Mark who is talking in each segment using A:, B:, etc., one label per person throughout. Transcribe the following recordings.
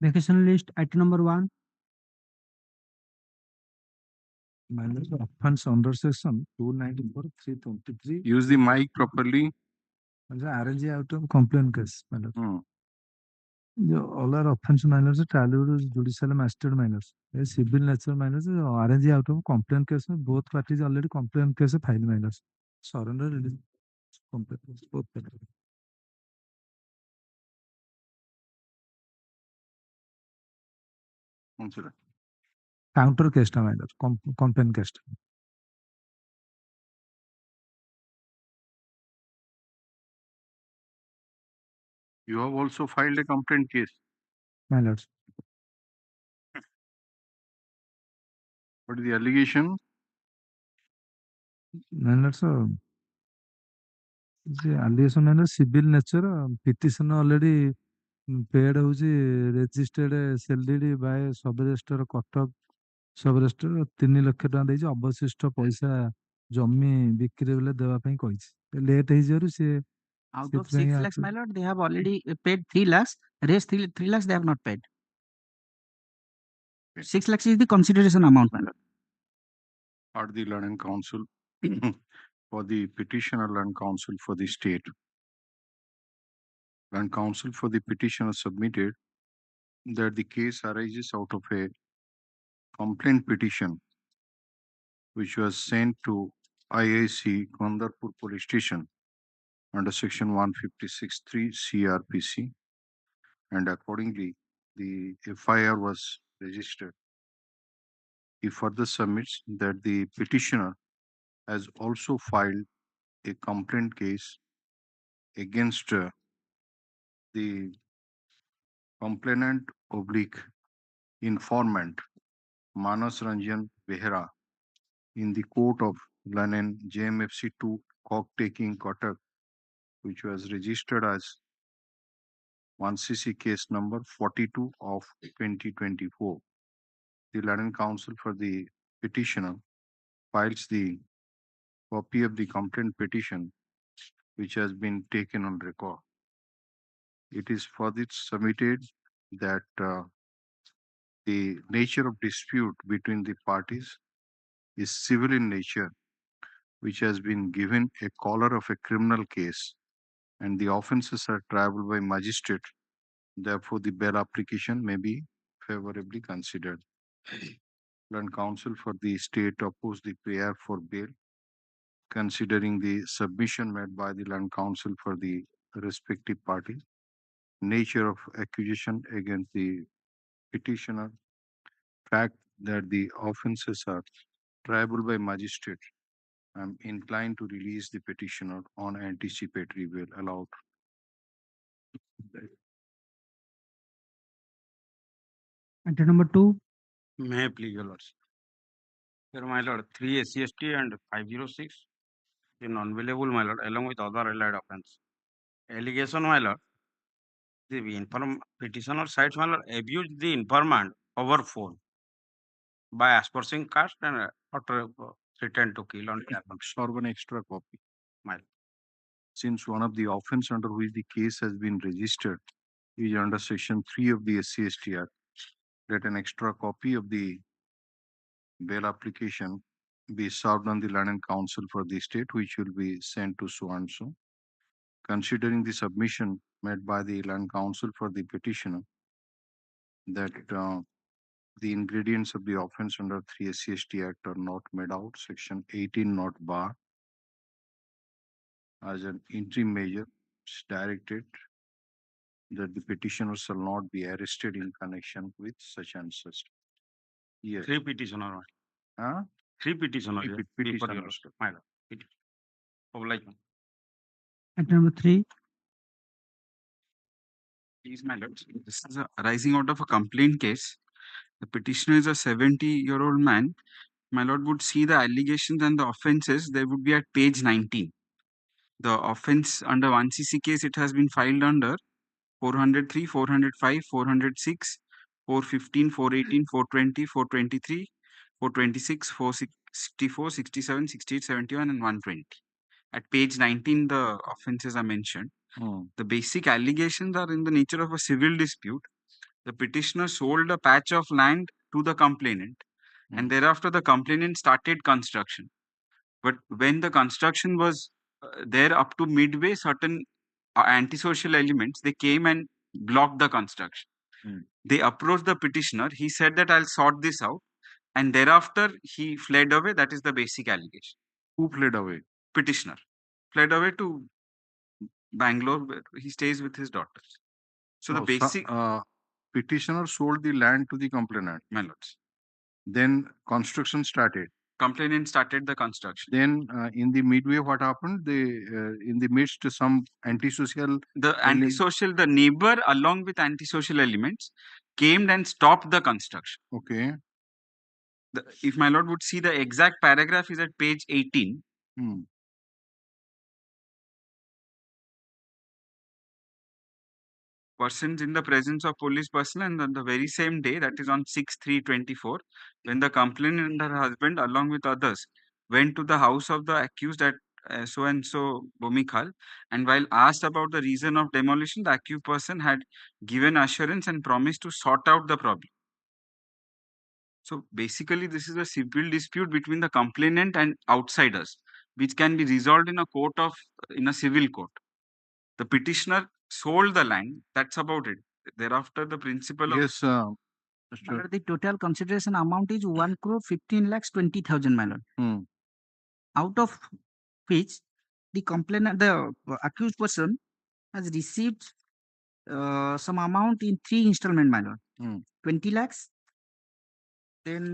A: Vacation list item number 1.
B: Minus offense under section 294, 323.
C: Use the mic properly.
B: RNG item complaint case.
C: Hmm.
B: All are offense minors, trial judicial mastered minors. Civil nature minors, RNG out of complaint case. Both parties already complaint case file minors. Surrender release complaint case. Both parties.
C: Consider.
B: Counter case minor, complaint case.
C: You have also filed a complaint case.
B: Minors.
C: What is the allegation?
B: Minors. Allegation minor civil nature. Petition already paid registered SLDD by sub-register Kotak sub-register 3 ଲକ୍ଷ ଟଙ୍କା ଦେଇଛି ଅବଶିଷ୍ଟ ପଇସା ଜମି ବିକ୍ରି ବେଳେ ଦେବା ପାଇଁ କହିଛି ଲେଟ୍ ହେଇଯିବାରୁ ସେ
D: Out of 6 lakhs, my lord, they have already paid 3 lakhs. Rest 3 lakhs they have not paid. 6 lakhs is the consideration amount, my lord.
C: Or the learned counsel for the petitioner, learned counsel for the state. Learned counsel for the petitioner submitted that the case arises out of a complaint petition which was sent to IIC Kondarpur Police Station under section 156(3) CRPC, and accordingly the FIR was registered. He further submits that the petitioner has also filed a complaint case against the complainant oblique informant Manas Ranjan Behera in the court of London JMFC 2 cock taking Kotak, which was registered as 1CC case number 42 of 2024. The London counsel for the petitioner files the copy of the complaint petition which has been taken on record. It is further submitted that the nature of dispute between the parties is civil in nature, which has been given a color of a criminal case, and the offences are triable by magistrate. Therefore, the bail application may be favorably considered. Learned counsel for the state opposed the prayer for bail, considering the submission made by the learned counsel for the respective party, nature of accusation against the petitioner, fact that the offences are triable by magistrate. I am inclined to release the petitioner on anticipatory bail allowed.
A: Item number 2.
E: May I please, your lords. Here, my lord, 3 SCST and 506 is non-available, my lord, along with other allied offense. Allegation, my lord, the petitioner cites, my lord, abused the informant over phone by aspersing caste and threatened to kill on telephone.
C: Serve an extra copy.
E: My lord.
C: Since one of the offense under which the case has been registered is under section 3 of the SC/ST Act, let an extra copy of the bail application be served on the learned counsel for the state, which will be sent to so and so. Considering the submission made by the learned counsel for the petitioner that the ingredients of the offense under 3 SC/ST Act are not made out, section 18 not bar, as an interim measure, it's directed that the petitioner shall not be arrested in connection with such and such. Yes.
E: 3 petitioner.
C: Huh?
E: 3 petitioner.
C: Three
E: Yes.
C: petitioners.
E: My lord. Oblige.
A: Item number 3.
F: Please, my lord. This is arising out of a complaint case. The petitioner is a 70-year-old man. My lord would see the allegations and the offences. They would be at page 19. The offence under 1CC case, it has been filed under 403, 405, 406, 415, 418, 420, 423, 426, 464, 67, 68, 71, and 120. At page 19, the offences are mentioned. The basic allegations are in the nature of a civil dispute. The petitioner sold a patch of land to the complainant, and thereafter the complainant started construction. But when the construction was there up to midway, certain antisocial elements, they came and blocked the construction. They approached the petitioner. He said that I'll sort this out. And thereafter, he fled away. That is the basic allegation.
C: Who fled away?
F: Petitioner fled away to Bangalore, where he stays with his daughters. So the
C: No,
F: basic,
C: petitioner sold the land to the complainant.
F: my lords,
C: Then construction started.
F: complainant started the construction.
C: Then in the midway, what happened? They in the midst some antisocial.
F: The antisocial, the neighbor along with antisocial elements came and stopped the construction.
C: Okay.
F: If my lord would see, the exact paragraph is at page 18. Persons in the presence of police personnel, and on the very same day, that is on 6/3/24, when the complainant and her husband along with others went to the house of the accused at so and so Bhumikal, and while asked about the reason of demolition, the accused person had given assurance and promised to sort out the problem. So basically, this is a civil dispute between the complainant and outsiders, which can be resolved in a civil court. The petitioner sold the land. That's about it. Thereafter, the principle of
C: Yes,
D: My lord, the total consideration amount is 1,15,20,000, my lord. Out of which the complainant, the accused person, has received some amount in 3 installment, my lord. 20 lakhs. Then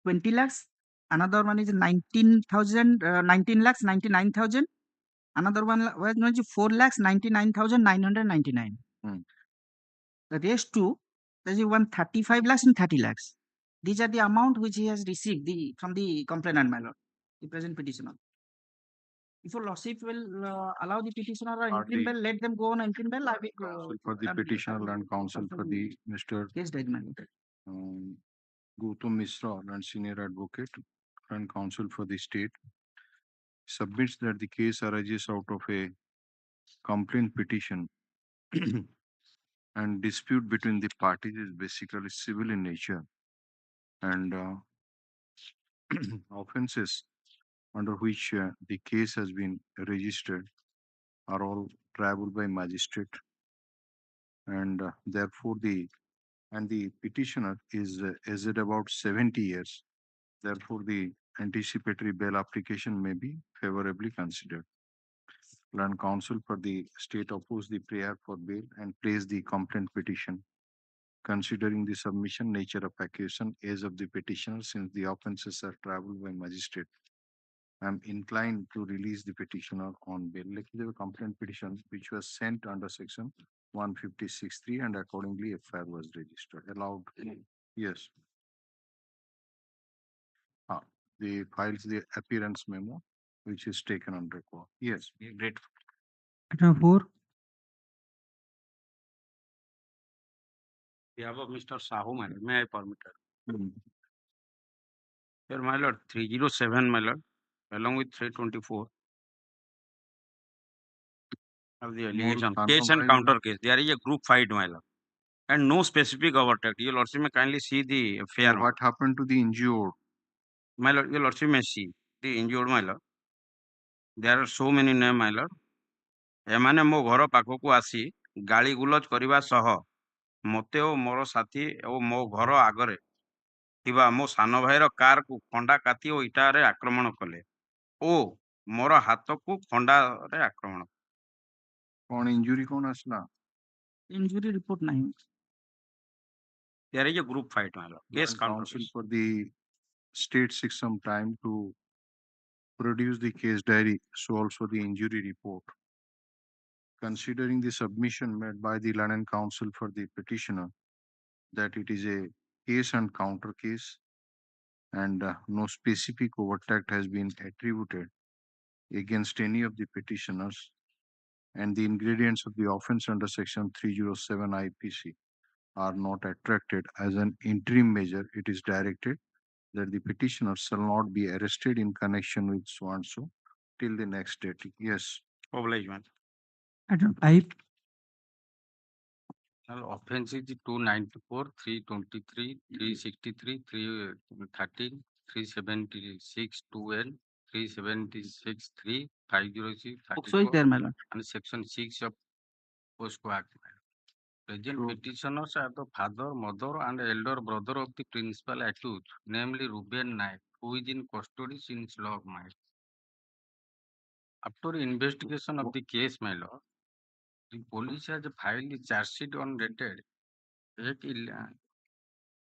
D: 20 lakhs. Another one is 19,000, 19 lakhs, 99,000. Another one was 4 lakhs, 99,999. The rest two, that is 135 lakhs and 30 lakhs. These are the amount which he has received from the complainant, my lord, the present petitioner. If your lordship will allow the petitioner or interim bail, let them go on interim bail. I will go
C: for the petitioner and counsel for the Mr.
D: Yes, judgment.
C: Gautam Misra and senior advocate and counsel for the state submits that the case arises out of a complaint petition and dispute between the parties is basically civil in nature, and offenses under which the case has been registered are all triable by magistrate, and therefore the petitioner is aged about 70 years. Therefore, the anticipatory bail application may be favorably considered. Land counsel for the state oppose the prayer for bail and place the complaint petition. Considering the submission nature of accusation, age of the petitioner, since the offences are triable by magistrate, I am inclined to release the petitioner on bail. Like the complaint petition which was sent under section 156(3) and accordingly FIR was registered. Allowed. Yes. The files the appearance memo which is taken on record. Yes.
F: great.
A: Item number 4.
E: behalf of Mr. Sahoo, my lord, may I permit it? Here, my lord, 307, my lord, along with 324 of the allegation, case and counter case. There is a group fight, my lord, and no specific overtake. Your lordship may kindly see the affair.
C: What happened to the injured?
E: My lord, your lordship may see the injured, my lord. There are so many names, my lord. ଏମାନେ ମୋ ଘର ପାଖକୁ ଆସି ଗାଳି ଗୁଲଜ କରିବା ସହ ମୋତେ ଓ ମୋର ସାଥୀ ଓ ମୋ ଘର ଆଗରେ ଥିବା ମୋ ସାନ ଭାଇର କାରକୁ ଖଣ୍ଡା କାତି ଓ ଇଟାରେ ଆକ୍ରମଣ କଲେ ଓ ମୋର ହାତକୁ ଖଣ୍ଡାରେ ଆକ୍ରମଣ।
C: କଣ injury କଣ ଆସିଲା?
D: Injury report nahi.
E: There is a group fight, my lord. Case counter
C: Counsel
E: case.
C: for the state seeks some time to produce the case diary, so also the injury report. Considering the submission made by the London counsel for the petitioner that it is a case and counter case and no specific overtake has been attributed against any of the petitioners, and the ingredients of the offense under section 307 IPC are not attracted as an interim measure, it is directed that the petitioner shall not be arrested in connection with so and so till the next date. Yes.
E: Obligement.
A: Item 5,
E: Offense is 294, 323, 363, 313, 376, 2N, 376, 3, 506,
D: Also is
E: 34,
D: there, my lord.
E: and Section 6 of POSCO Act. Present
C: So-
E: petitioners are the father, mother, and elder brother of the principal accused, namely Ruben Naik, who is in custody since last night. After investigation of the case, my lord, the police has filed a charge sheet on dated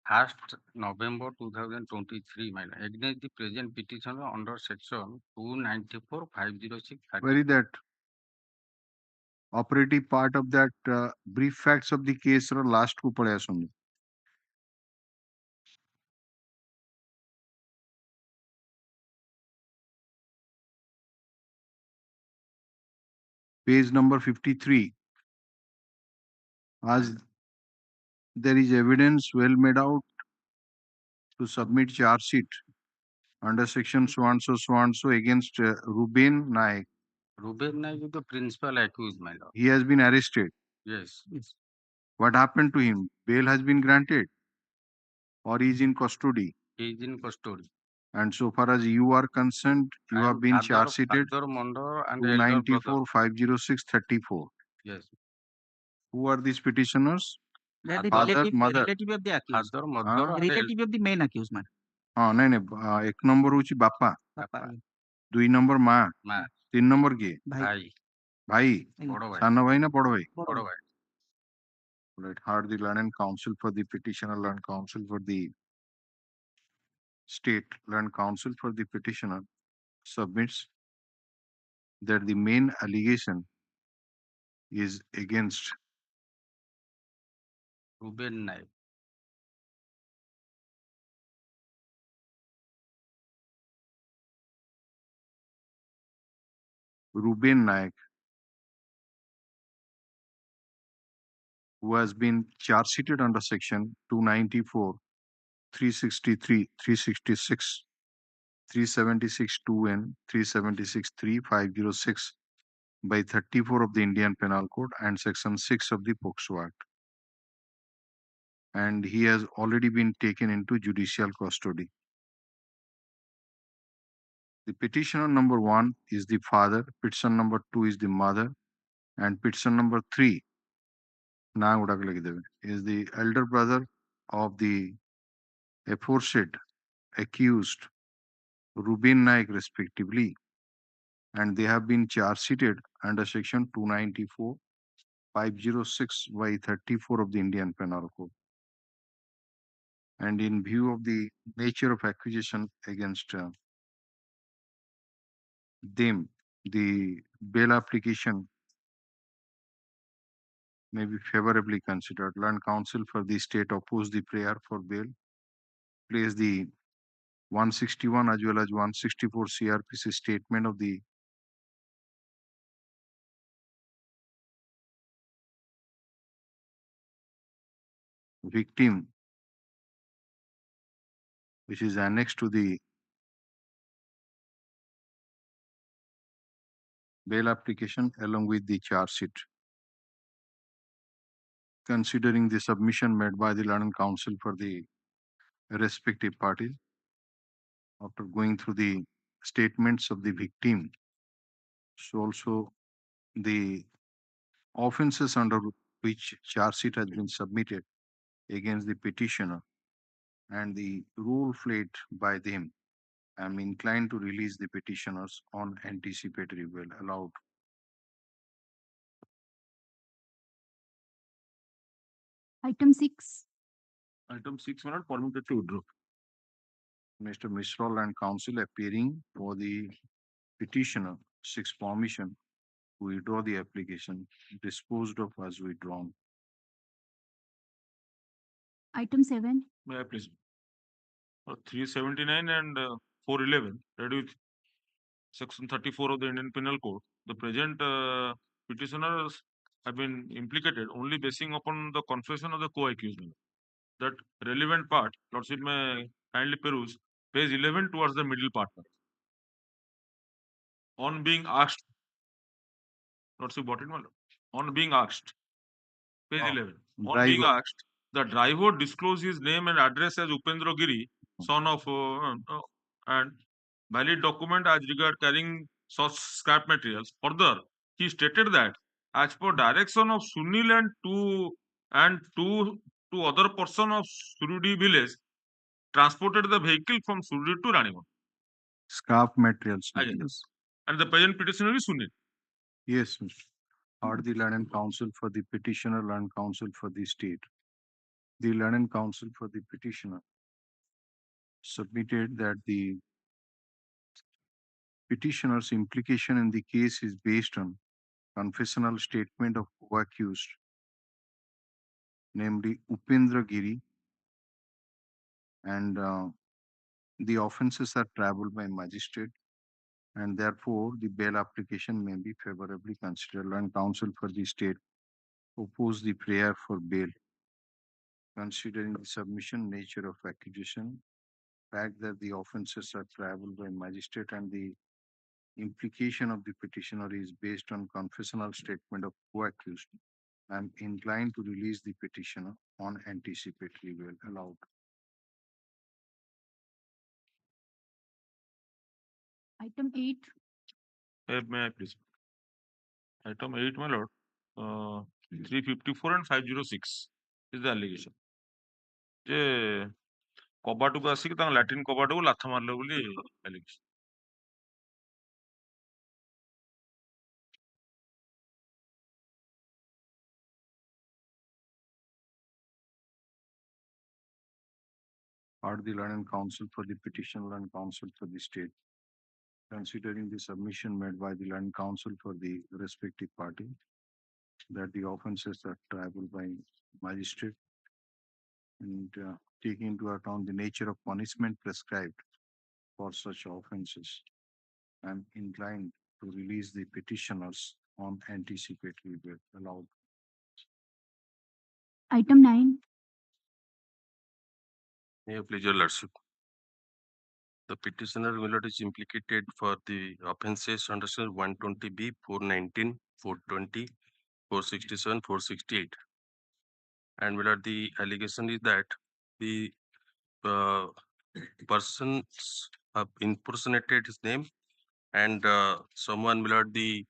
E: 1st November 2023, my lord, against the present petitioner under section 294, 506,
C: Where is that operative part of that brief facts of the case ର last କୁ ପଳେଇ ଆସନ୍ତୁ। Page number 53. As there is evidence well made out to submit charge sheet under section so and so against Ruben Naik.
E: Ruben Naik is the principal accused, my lord.
C: He has been arrested.
E: Yes.
C: What happened to him? Bail has been granted or he is in custody.
E: He is in custody.
C: And so far as you are concerned, you
E: I
C: have
E: am
C: been
E: father,
C: charge sheeted
E: father, mother, and elder brother.
C: 294, 506, 34.
E: Yes.
C: Who are these petitioners?
D: They are the
C: Father,
D: relative,
C: mother.
D: relative of the accused.
E: Father, mother, and
D: Relative of the main accused, man.
C: ହଁ ନାଇଁ ନାଇଁ ଏକ number ହଉଛି ବାପା,
D: Papa,
C: 2 number ମା,
E: ମା,
C: 3 number କିଏ?
D: bhai.
E: ଭାଇ,
C: ଭାଇ,
E: ବଡ ଭାଇ,
C: ସାନ ଭାଇ ନା ବଡ ଭାଇ?
E: ବଡ ଭାଇ.
C: Right. Heard the learned counsel for the petitioner, learned counsel for the state, learned counsel for the petitioner submits that the main allegation is against
E: Ruben Naik.
C: Ruben Naik, who has been charge sheeted under section 294, 363, 366, 376 2N, 376 3, 506 by 34 of the Indian Penal Code and section 6 of the POCSO Act. And he has already been taken into judicial custody. The petitioner number 1 is the father, petition number 2 is the mother, and petition number 3 is the elder brother of the aforesaid accused Ruben Naik respectively, and they have been charge sheeted under section 294, 506 by 34 of the Indian Penal Code. And in view of the nature of accusation against them, the bail application may be favorably considered. Learned counsel for the state opposed the prayer for bail, place the 161 as well as 164 CRPC statement of the victim, which is annexed to the bail application along with the charge sheet. Considering the submission made by the learned counsel for the respective parties, after going through the statements of the victim, so also the offenses under which charge sheet has been submitted against the petitioner and the role played by them, I am inclined to release the petitioners on anticipatory bail allowed.
G: Item 6.
H: Item 6 were not permitted to withdraw.
C: Mr. Misral and counsel appearing for the petitioner seeks permission to withdraw the application disposed of as withdrawn.
G: Item 7.
H: May I please? 379 and 411, read with section 34 of the Indian Penal Code. The present petitioners have been implicated only basing upon the confession of the co-accused. That relevant part, Lordship may kindly peruse page 11 towards the middle part. On being asked, Lordship, what it, my lord? on being asked, page
C: Oh,
H: 11, on being
C: driver.
H: asked, the driver disclosed his name and address as Upendra Giri, son of, and valid document as regard carrying such scrap materials. Further, he stated that as per direction of Sunil and two other person of Surudi village, transported the vehicle from Surudi to Ranimon.
C: Scrap materials.
H: Yes. And the present petitioner is Sunil.
C: Yes, Mr. Heard the Land and Counsel for the petitioner, Land Counsel for the state. The Land and Counsel for the petitioner submitted that the petitioner's implication in the case is based on confessional statement of co-accused, namely Upendra Giri, and the offences are travelled by magistrate, and therefore the bail application may be favorably considered. And counsel for the state oppose the prayer for bail, considering the submission nature of accusation, fact that the offences are travelled by magistrate, and the implication of the petitioner is based on confessional statement of co-accused. I am inclined to release the petitioner on anticipatory bail allowed.
G: Item 8.
H: May I please? Item 8, my lord. 354 and 506 is the allegation. ଯେ କବାଟକୁ ଆସିକି ତାଙ୍କ latrine କବାଟକୁ ଲାଥ ମାରିଲେ ବୋଲି allegation.
C: Heard the Land and Counsel for the petitioner and counsel for the state. Considering the submission made by the Land Counsel for the respective party, that the offences are travelled by magistrate, and taking into account the nature of punishment prescribed for such offences, I am inclined to release the petitioners on anticipatory bail allowed.
G: Item 9.
I: May I please, your lordship. The petitioner will not is implicated for the offences under section 120B, 419, 420, 467, 468. And will not the allegation is that the persons have impersonated his name, and someone will not the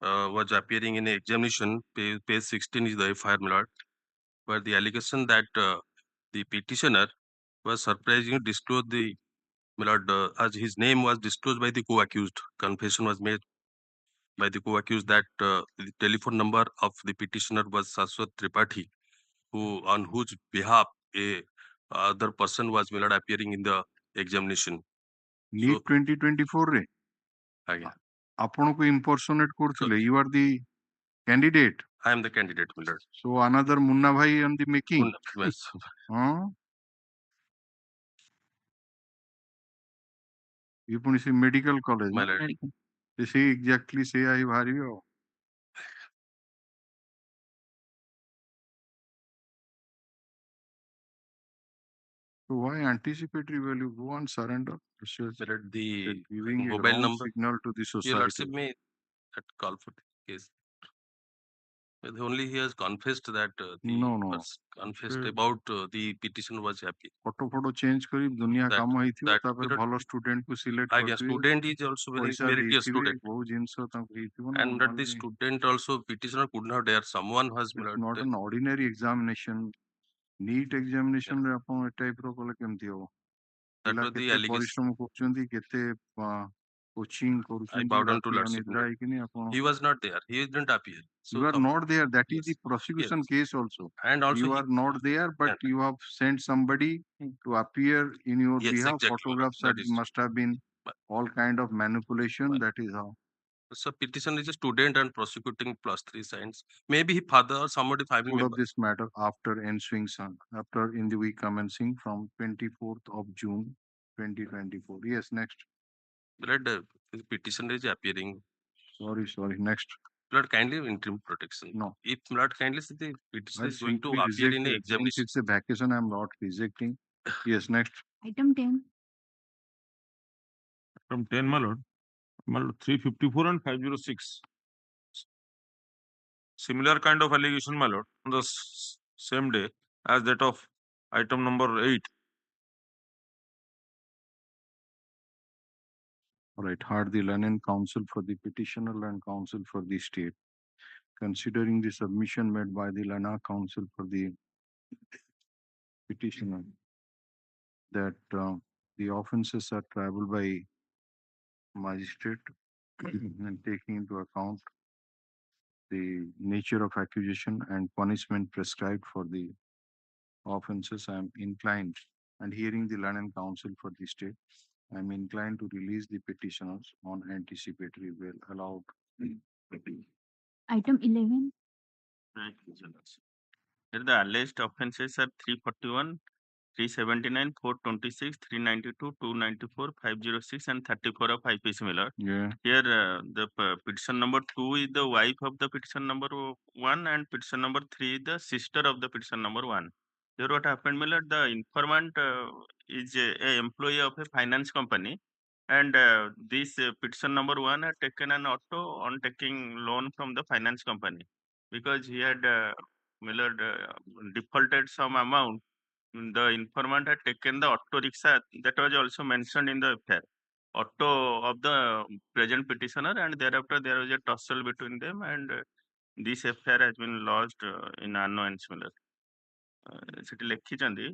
I: was appearing in the examination. Page 16 is the FIR, my lord, where the allegation that the petitioner was surprisingly disclosed the, my lord, as his name was disclosed by the co-accused. Confession was made by the co-accused that the telephone number of the petitioner was Saswat Tripathi, who on whose behalf a other person was, my lord, appearing in the examination.
C: NEET 2024 रे
I: Again,
C: ଆପଣଙ୍କୁ impersonate କରୁଥିଲେ, you are the candidate.
I: I am the candidate, my lord.
C: So another Munna bhai on the making.
I: Yes.
C: ये पुणी से medical college
I: My lord.
C: से exactly से आई भारी हो. So why anticipatory value? Go on surrender.
I: The
C: giving a
I: mobile
C: wrong
I: number
C: signal to the
I: your
C: society.
I: lordship may at call for the case. But only he has confessed that the
C: No.
I: confessed about the petition was happy.
C: Photo change करी दुनिया
I: That-
C: काम ହେଇଥିବ
I: that
C: तापर
I: period-
C: भलो student को select
I: I guess student is also very meritorious student.
C: बहुत जिंस ताको ହେଇଥିବ
I: And that the student also petitioner could not dare someone has
C: It's not an ordinary examination. NEET examination रे आपण ए टाइप रो कले केमथि हो.
I: that
C: पिला
I: was the
C: केते
I: allegation.
C: परिश्रम करछन्ती केते coaching
I: I
C: करूछन्ती
I: bowed down to
C: राती
I: lordship.
C: अनिद्रा ହେଇकिनी आपण
I: He was not there. He didn't appear. So
C: you are not there. That is the
I: Yes.
C: prosecution
I: Yes.
C: case also.
I: And also
C: You
I: he-
C: are not there, but
I: and-
C: you have sent somebody to appear in your
I: Yes,
C: behalf.
I: exactly.
C: Photographs
I: That is-
C: must have been
I: But-
C: all kind of manipulation.
I: But-
C: That is how.
I: So petition is a student and prosecuting +3 signs. Maybe his father or somebody family
C: Food of
I: member.
C: this matter after ensuing after in the week commencing from 24th of June 2024. Yes, next.
I: Blood his petition is appearing.
C: Sorry. Next.
I: Blood kindly interim protection.
C: No.
I: If blood kindly say the petition
C: I
I: is going to
C: simply
I: appear in
C: reject
I: the
C: it. Since
I: examination.
C: it's a vacation, I'm not rejecting. Yes, next.
G: Item 10.
H: From 10, my lord. 354 and 506. similar kind of allegation, my lord, on the same day as that of item number 8.
C: All right, heard the learned counsel for the petitioner and counsel for the state. Considering the submission made by the learned counsel for the petitioner that the offences are triable by magistrate and taking into account the nature of accusation and punishment prescribed for the offences, I am inclined, and hearing the learned counsel for the state, I am inclined to release the petitioners on anticipatory bail allowed.
G: Item 11.
E: Right. Here the alleged offences are 341, 379, 426, 392, 294, 506, and 34 of IPC, my lord.
C: Yeah.
E: Here, the petition number 2 is the wife of the petition number 1, and petition number 3 is the sister of the petition number 1. Here, what happened, my lord, the informant is a employee of a finance company, and this petition number 1 had taken an auto on taking loan from the finance company because he had my lord, defaulted some amount. The informant had taken the auto rickshaw that was also mentioned in the affair, auto of the present petitioner, and thereafter there was a tussle between them, and this affair has been lodged in annoyance. ସେଠି ଲେଖିଛନ୍ତି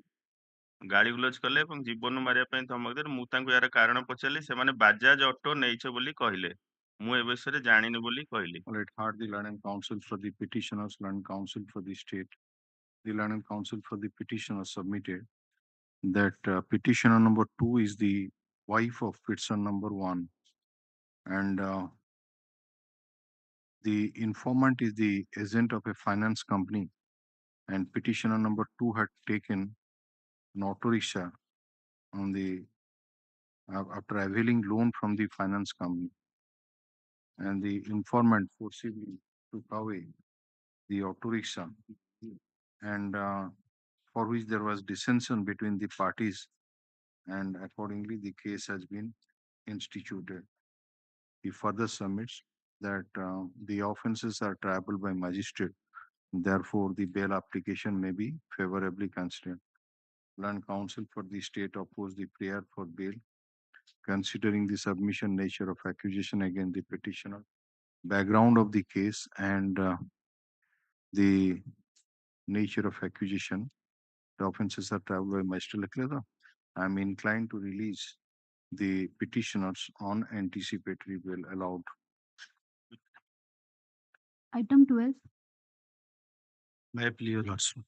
E: ଗାଳି ଗୁଲଜ କଲେ ଏବଂ ଜୀବନ ମାରିବା ପାଇଁ ଧମକ ଦେଲେ। ମୁଁ ତାଙ୍କୁ ଏହାର କାରଣ ପଚାରିଲି, ସେମାନେ ବାଜାଜ ଅଟୋ ନେଇଛ ବୋଲି କହିଲେ। ମୁଁ ଏ ବିଷୟରେ ଜାଣିନି ବୋଲି କହିଲି।
C: All right, heard the learned counsel for the petitioners, learned counsel for the state. The learned counsel for the petitioner submitted that petitioner number 2 is the wife of petitioner number 1, and the informant is the agent of a finance company, and petitioner number 2 had taken an auto rickshaw on the after availing loan from the finance company, and the informant forcibly took away the auto rickshaw, and for which there was dissension between the parties, and accordingly the case has been instituted. He further submits that the offences are triable by magistrate, therefore the bail application may be favorably considered. Learned counsel for the state opposed the prayer for bail, considering the submission nature of accusation against the petitioner, background of the case, and the nature of accusation. The offences are triable by magistrate. I am inclined to release the petitioners on anticipatory bail allowed.
G: Item 12.
A: May I please, your lordship?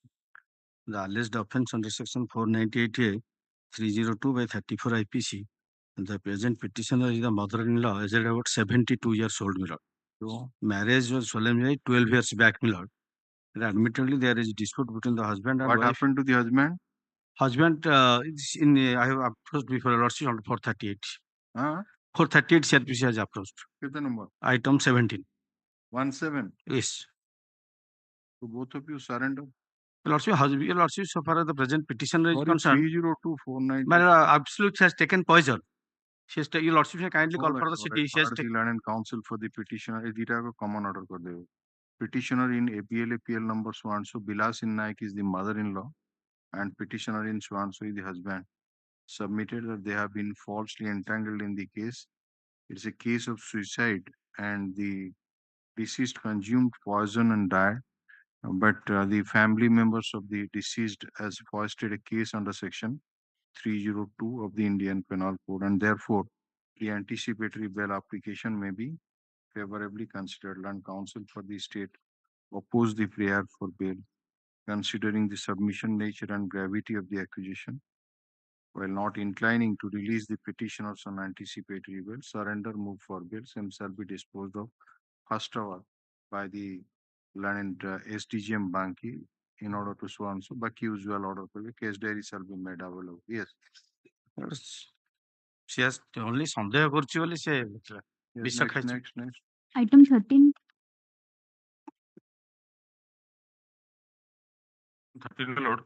A: The alleged offence under section 498A 302 by 34 IPC. The present petitioner is the mother-in-law, aged about 72 years old, my lord. So, marriage was solemnized 12 years back, my lord. And admittedly, there is dispute between the husband and
C: What
A: wife.
C: happened to the husband?
A: Husband is in, I have approached before, your lordship, on 438.
C: Huh?
A: 438 CRPC has approached.
C: What's the number?
A: Item 17.
C: 17.
A: Yes.
C: So both of you surrender.
A: Your lordship, so far as the present petitioner is
C: Or
A: concerned,
C: 30249.
A: my absolute has taken poison. Your lordship kindly call for the city. She has taken
C: and counsel for the petitioner. Common order kar devo. Petitioner in APL number so Bilas in Naik is the mother-in-law, and petitioner in so is the husband. Submitted that they have been falsely entangled in the case. It's a case of suicide, and the deceased consumed poison and died. But the family members of the deceased has foisted a case under section 302 of the Indian Penal Code, and therefore the anticipatory bail application may be favorably considered. Learned counsel for the state oppose the prayer for bail, considering the submission nature and gravity of the accusation, while not inclining to release the petitioners on anticipatory bail, surrender move for bail, same shall be disposed of first hour by the learned SDGM Banki in order to so and so, Baki usual order for the case diary shall be made available. Yes.
A: she has only ସନ୍ଦେହ କରୁଛି ବୋଲି ସେ
C: Yes,
A: ବିଷ
C: next,
A: ଖାଇଛି।
C: next.
G: Item 13.
H: 13, my lord.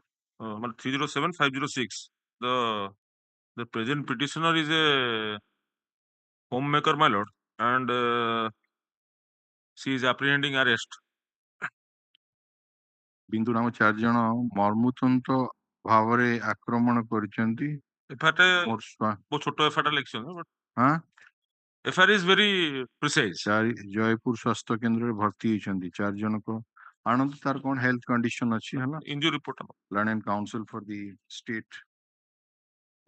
H: 307 506. The present petitioner is a homemaker, my lord, and she is apprehending arrest
C: बिंदु नाम 4 जन मर्मुतंत भावरे आक्रमण करिसेंती
H: एफआईआर
C: मोर स्वा
H: बहुत छोटो एफआईआर लिखछन बट
C: हां
H: FIR is very precise
C: Jaipur स्वास्थ्य केंद्र रे भर्ती होइछंती 4 जन को आनंद तार कोन हेल्थ कंडीशन अछि हला
H: injury report
C: Land and Council for the state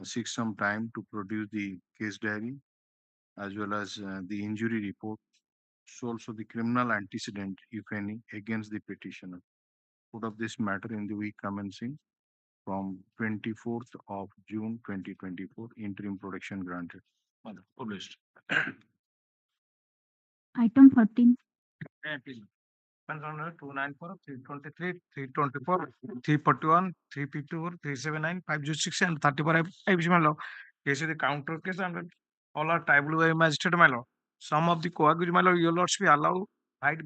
C: seeks some time to produce the case diary as well as the injury report, so also the criminal antecedent, if any, against the petitioner. Put up this matter in the week commencing from 24th of June 2024, interim protection granted.
H: published.
G: Item 13.
D: 294, 323, 324, 341, 354, 379, 506, and 34 IPC, my lord. Case is the counter case, and all are tribal by magistrate, my lord. Some of the co-accused, my lord, your lords be allowed hide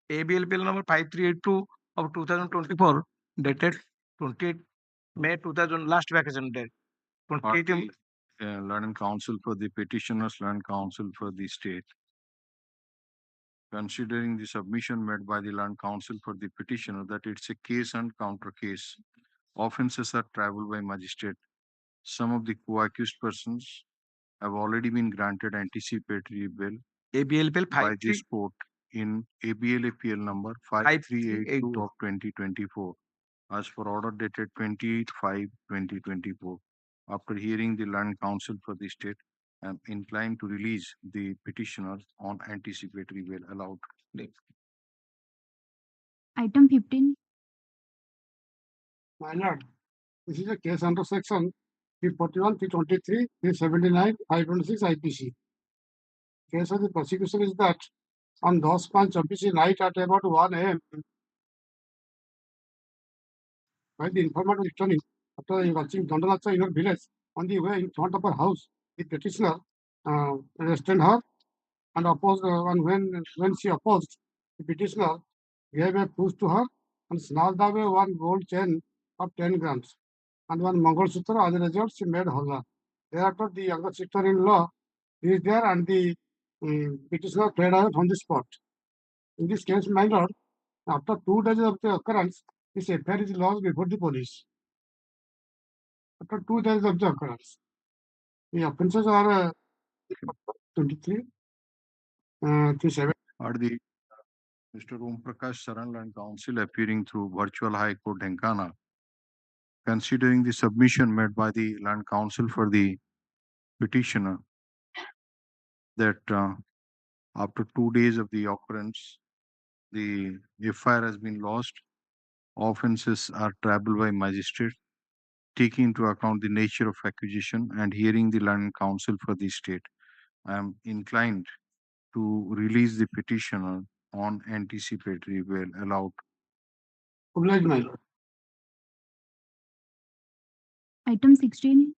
D: ABLPL number 5382 of 2024, dated 28 May 2000, last vacation date. 28
C: Party, Land and Council for the petitioners, Land Council for the state. Considering the submission made by the Land Council for the petitioner that it's a case and counter case, offences are triable by magistrate. Some of the co-accused persons have already been granted anticipatory bail
D: ABLPL
C: by this court in ABLAPL number 5382 of 2024 as per order dated 28/5/2024. After hearing the Land Council for the state, I am inclined to release the petitioner on anticipatory bail allowed.
G: Item 15.
J: My lord, this is a case under section 341, 323, 379, 526 IPC. Case of the prosecution is that on 10/5/24 night at about 1 a.m. while the informant was returning after watching Dandanacha in her village on the way in front of her house, the petitioner restrained her and opposed, and when she opposed, the petitioner gave a push to her and snatched away one gold chain of 10 grams and one Mongol Sutra. As a result, she made holla. Thereafter, the younger sister-in-law reached there and the petitioner fled away from the spot. In this case, my lord, after 2 days of the occurrence, this affair is lodged before the police. After 2 days of the occurrence, the offences are 23, 37.
C: Are the Mr. Om Prakash Saran Land Council appearing through virtual High Court Denkana, considering the submission made by the Land Council for the petitioner that after 2 days of the occurrence, the FIR has been lodged, offences are triable by magistrate, taking into account the nature of accusation and hearing the Land Council for the state. I am inclined to release the petitioner on anticipatory bail allowed.
J: Obliged, my lord.
G: Item 16.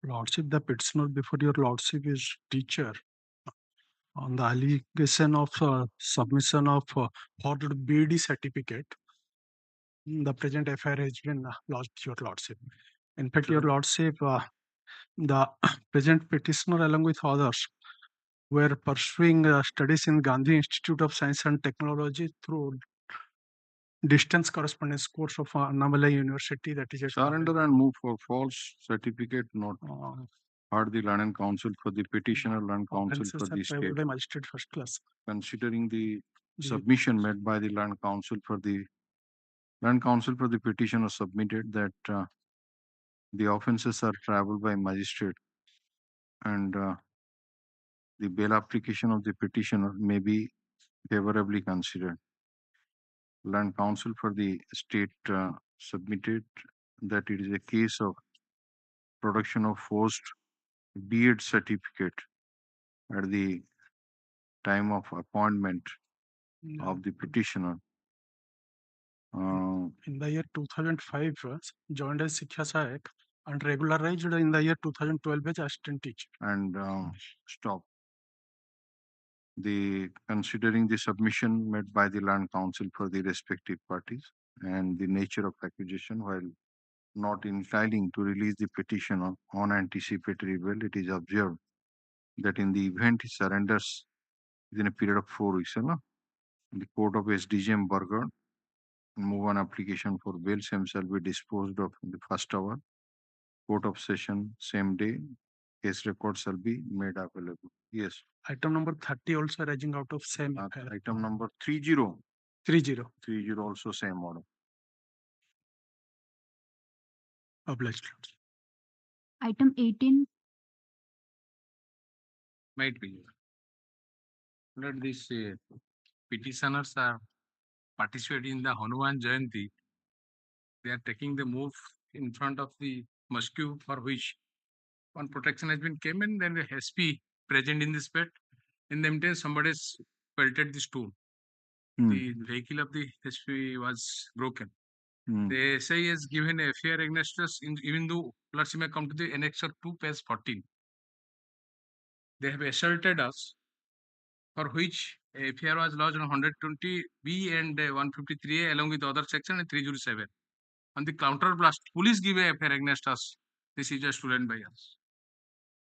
A: Lordship, the petitioner before your lordship is teacher on the allegation of submission of forged BD certificate. The present FIR has been lodged, your lordship. In fact, your lordship, the present petitioner along with others were pursuing studies in Gandhi Institute of Science and Technology through distance correspondence course of Hon'Ble University, that is
C: Surrender and move for false certificate not heard the Land and Council for the petitioner, Land Council for the state.
A: Magistrate first class.
C: Considering the submission made by the Land Council for the petitioner submitted that the offences are triable by magistrate and the bail application of the petitioner may be favorably considered. Land Council for the state submitted that it is a case of production of forced B.Ed certificate at the time of appointment of the petitioner.
A: In the year 2005, joined as S.K.Sahoo and regularized in the year 2012 as assistant teacher.
C: And stop. Considering the submission made by the Land Council for the respective parties and the nature of accusation, while not inclining to release the petitioner on anticipatory bail, it is observed that in the event he surrenders within a period of 4 weeks, the court of SDGM Burger move on application for bail, same shall be disposed of in the first hour. Court of session, same day. Case record shall be made available. Yes.
J: Item number 30 also arising out of same
C: Item number 30.
J: 30.
C: 30 also same order.
J: Obliged.
G: Item 18.
K: Might be. Let these petitioners are participating in the Hanuman Jayanti. They are taking the move in front of the mosque for which one protection has been came and then the SP present in the spot. In the meantime, somebody has pelted the stone. The vehicle of the SP was broken. The SI has given a FIR against us, even though let's may come to the annexure 2, page 14. They have assaulted us, for which a FIR was lodged on 120B and 153A along with other section and 307. On the counter blast, police give a FIR against us. This is just stolen by us.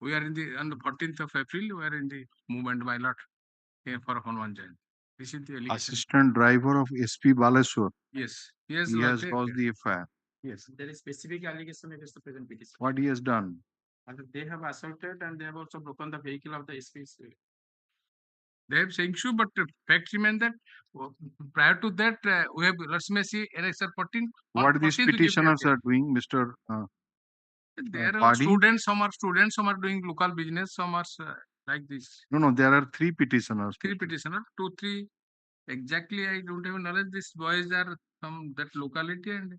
K: We are on the 14th of April, we are in the movement by lot here for Hanuman Jayanti. This is the allegation.
C: Assistant driver of SP Baleswar.
K: Yes.
C: He has lost the FIR.
D: Yes, there is specific allegation against the present petition.
C: What he has done?
D: And they have assaulted and they have also broken the vehicle of the SP's.
K: They have saying so, but fact remain that prior to that, we have see annexure 14.
C: What these petitioners are doing, Mr.
K: There are students, some are doing local business, some are like this.
C: No, there are 3 petitioners.
K: 3 petitioners, 2, 3. Exactly, I don't have knowledge. These boys are from that locality and.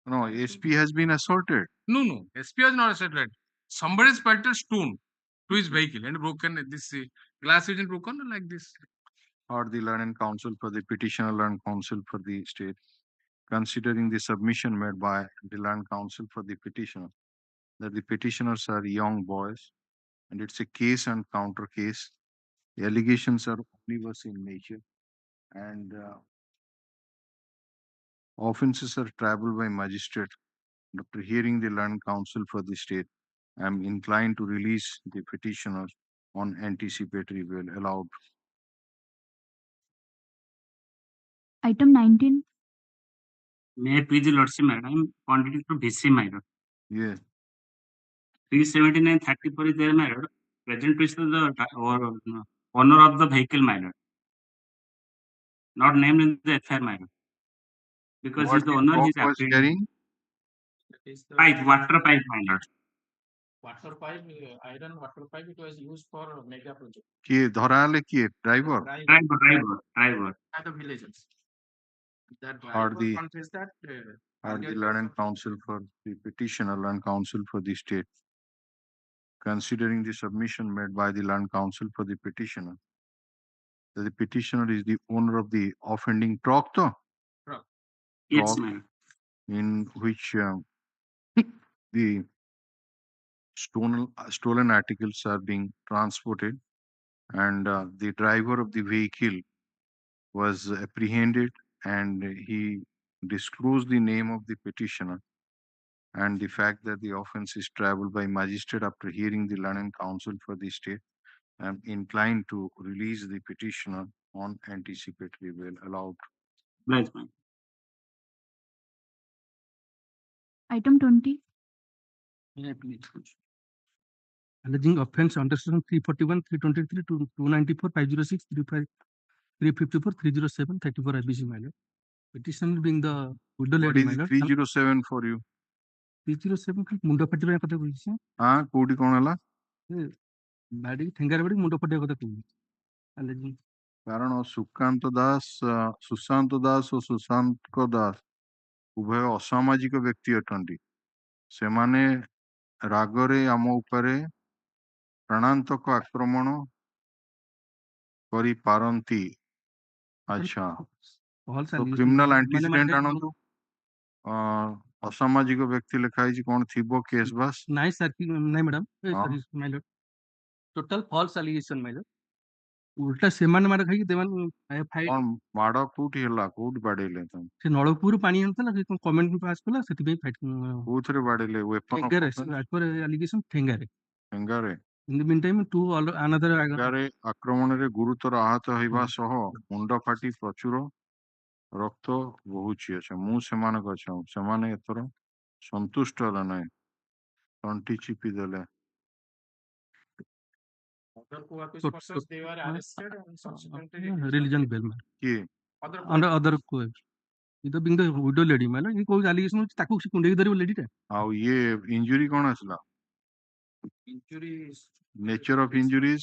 C: No, SP has been assaulted.
K: No, SP has not assaulted. Somebody has pelted stone to his vehicle and broken this glass is broken like this.
C: Or the learned counsel for the petitioner, learned counsel for the state, considering the submission made by the learned counsel for the petitioner, that the petitioners are young boys and it's a case and counter case. The allegations are omnibus in nature and offenses are traveled by magistrate. After hearing the learned counsel for the state, I am inclined to release the petitioners on anticipatory bail allowed.
G: Item 19.
L: May I please the Lordship, Madam, quantity to VC, my lord.
C: Yes.
L: 379-34 is there, my lord. Present is the owner of the vehicle, my lord. Not named in the FIR, my lord. Because he's the owner, he's
C: carrying?
L: Pipe, water pipe, my lord.
D: Water pipe, iron water pipe, it was used for mega project.
C: Kiye dhara hale kiye? Driver?
L: Driver.
D: At the villages. That
C: Or
D: driver
C: the
D: confessed that.
C: Or the learned counsel for the petitioner, learned counsel for the state, considering the submission made by the learned counsel for the petitioner, that the petitioner is the owner of the offending truck, though?
L: Yes, ma'am.
C: In which the stolen articles are being transported, and the driver of the vehicle was apprehended, and he disclosed the name of the petitioner and the fact that the offense is traveled by magistrate. After hearing the learned counsel for the state, I am inclined to release the petitioner on anticipatory bail allowed.
L: Right, ma'am.
G: Item 20.
J: Alleging offense under section 341, 323, 294, 506, 35, 354, 307, 34 IBC, my lord. Petitioner being the widow
C: What
J: lady,
C: is
J: my lord.
C: 307 for you?
J: 307 ମୁଣ୍ଡ ଫାଟିବା କଥା କହୁଛି
C: କୋଉଠି କଣ ହେଲା?
J: ବାଡି ଠେଙ୍ଗାରେ ବାଡି ମୁଣ୍ଡ ଫାଟିବା କଥା କହୁଛି alleging.
C: କାରଣ ସୁଶାନ୍ତ ଦାସ ଓ ସୁଶାନ୍ତ ଦାସ ଉଭୟ ଅସାମାଜିକ ବ୍ୟକ୍ତି ଅଟନ୍ତି। ସେମାନେ ରାଗରେ ଆମ ଉପରେ ପ୍ରାଣାନ୍ତକ ଆକ୍ରମଣ କରିପାରନ୍ତି। ଆଚ୍ଛା, କ୍ରିମିନାଲ ଆଣ୍ଟିସିଡେଣ୍ଟ ଆଣନ୍ତୁ। ଅସାମାଜିକ ବ୍ୟକ୍ତି ଲେଖା ହେଇଛି, କଣ ଥିବ କେସ୍ ବାସ୍?
J: ନାଇଁ ସାର୍, ନାଇଁ ମ୍ୟାଡାମ, ସରି ମାଇ ଲର୍ଡ, ଟୋଟାଲ ଫଲ୍ସ ଆଲିଗେସନ ମାଇ ଲର୍ଡ। ଉଲ୍ଟା ସେମାନେ ମାଡ ଖାଇକି
C: କଣ ମାଡ କୋଉଠି ହେଲା? କୋଉଠି ବାଡେଇଲେ?
J: ସେ ନଳକୂପରୁ ପାଣି ଆଣୁଥିଲା, କମେଣ୍ଟ ପାସ୍ କଲା, ସେଥିପାଇଁ
C: କୋଉଥିରେ ବାଡେଇଲେ?
J: ଆଲିଗେସନ ଠେଙ୍ଗାରେ।
C: ଠେଙ୍ଗାରେ
J: In the meantime,
C: ଠେଙ୍ଗାରେ ଆକ୍ରମଣରେ ଗୁରୁତର ଆହତ ହେବା ସହ ମୁଣ୍ଡ ଫାଟି ପ୍ରଚୁର ରକ୍ତ ବହୁଛି ଅଛି ମୁଁ ସେମାନଙ୍କ ଅଛି ସେମାନେ ଏଥର ସନ୍ତୁଷ୍ଟ ହେଲା ନାହିଁ ତଣ୍ଟି ଚିପି ଦେଲେ
E: Other co-accused persons, they were arrested and subsequently released on
A: religion
E: bail.
A: bail, my lord.
C: କିଏ
E: Other
A: Under
E: co-accused
A: other
E: persons.
A: either being the widow lady, my lord, he calls allegation ଅଛି ତାକୁ ସେ କୁଣ୍ଡେଇକି ଧରିବ lady ଟା।
C: ଆଉ ଇଏ injury କ'ଣ ଆସିଲା
E: Injuries.
C: ନେଚର ଅଫ ଇଞ୍ଜୁରିଜ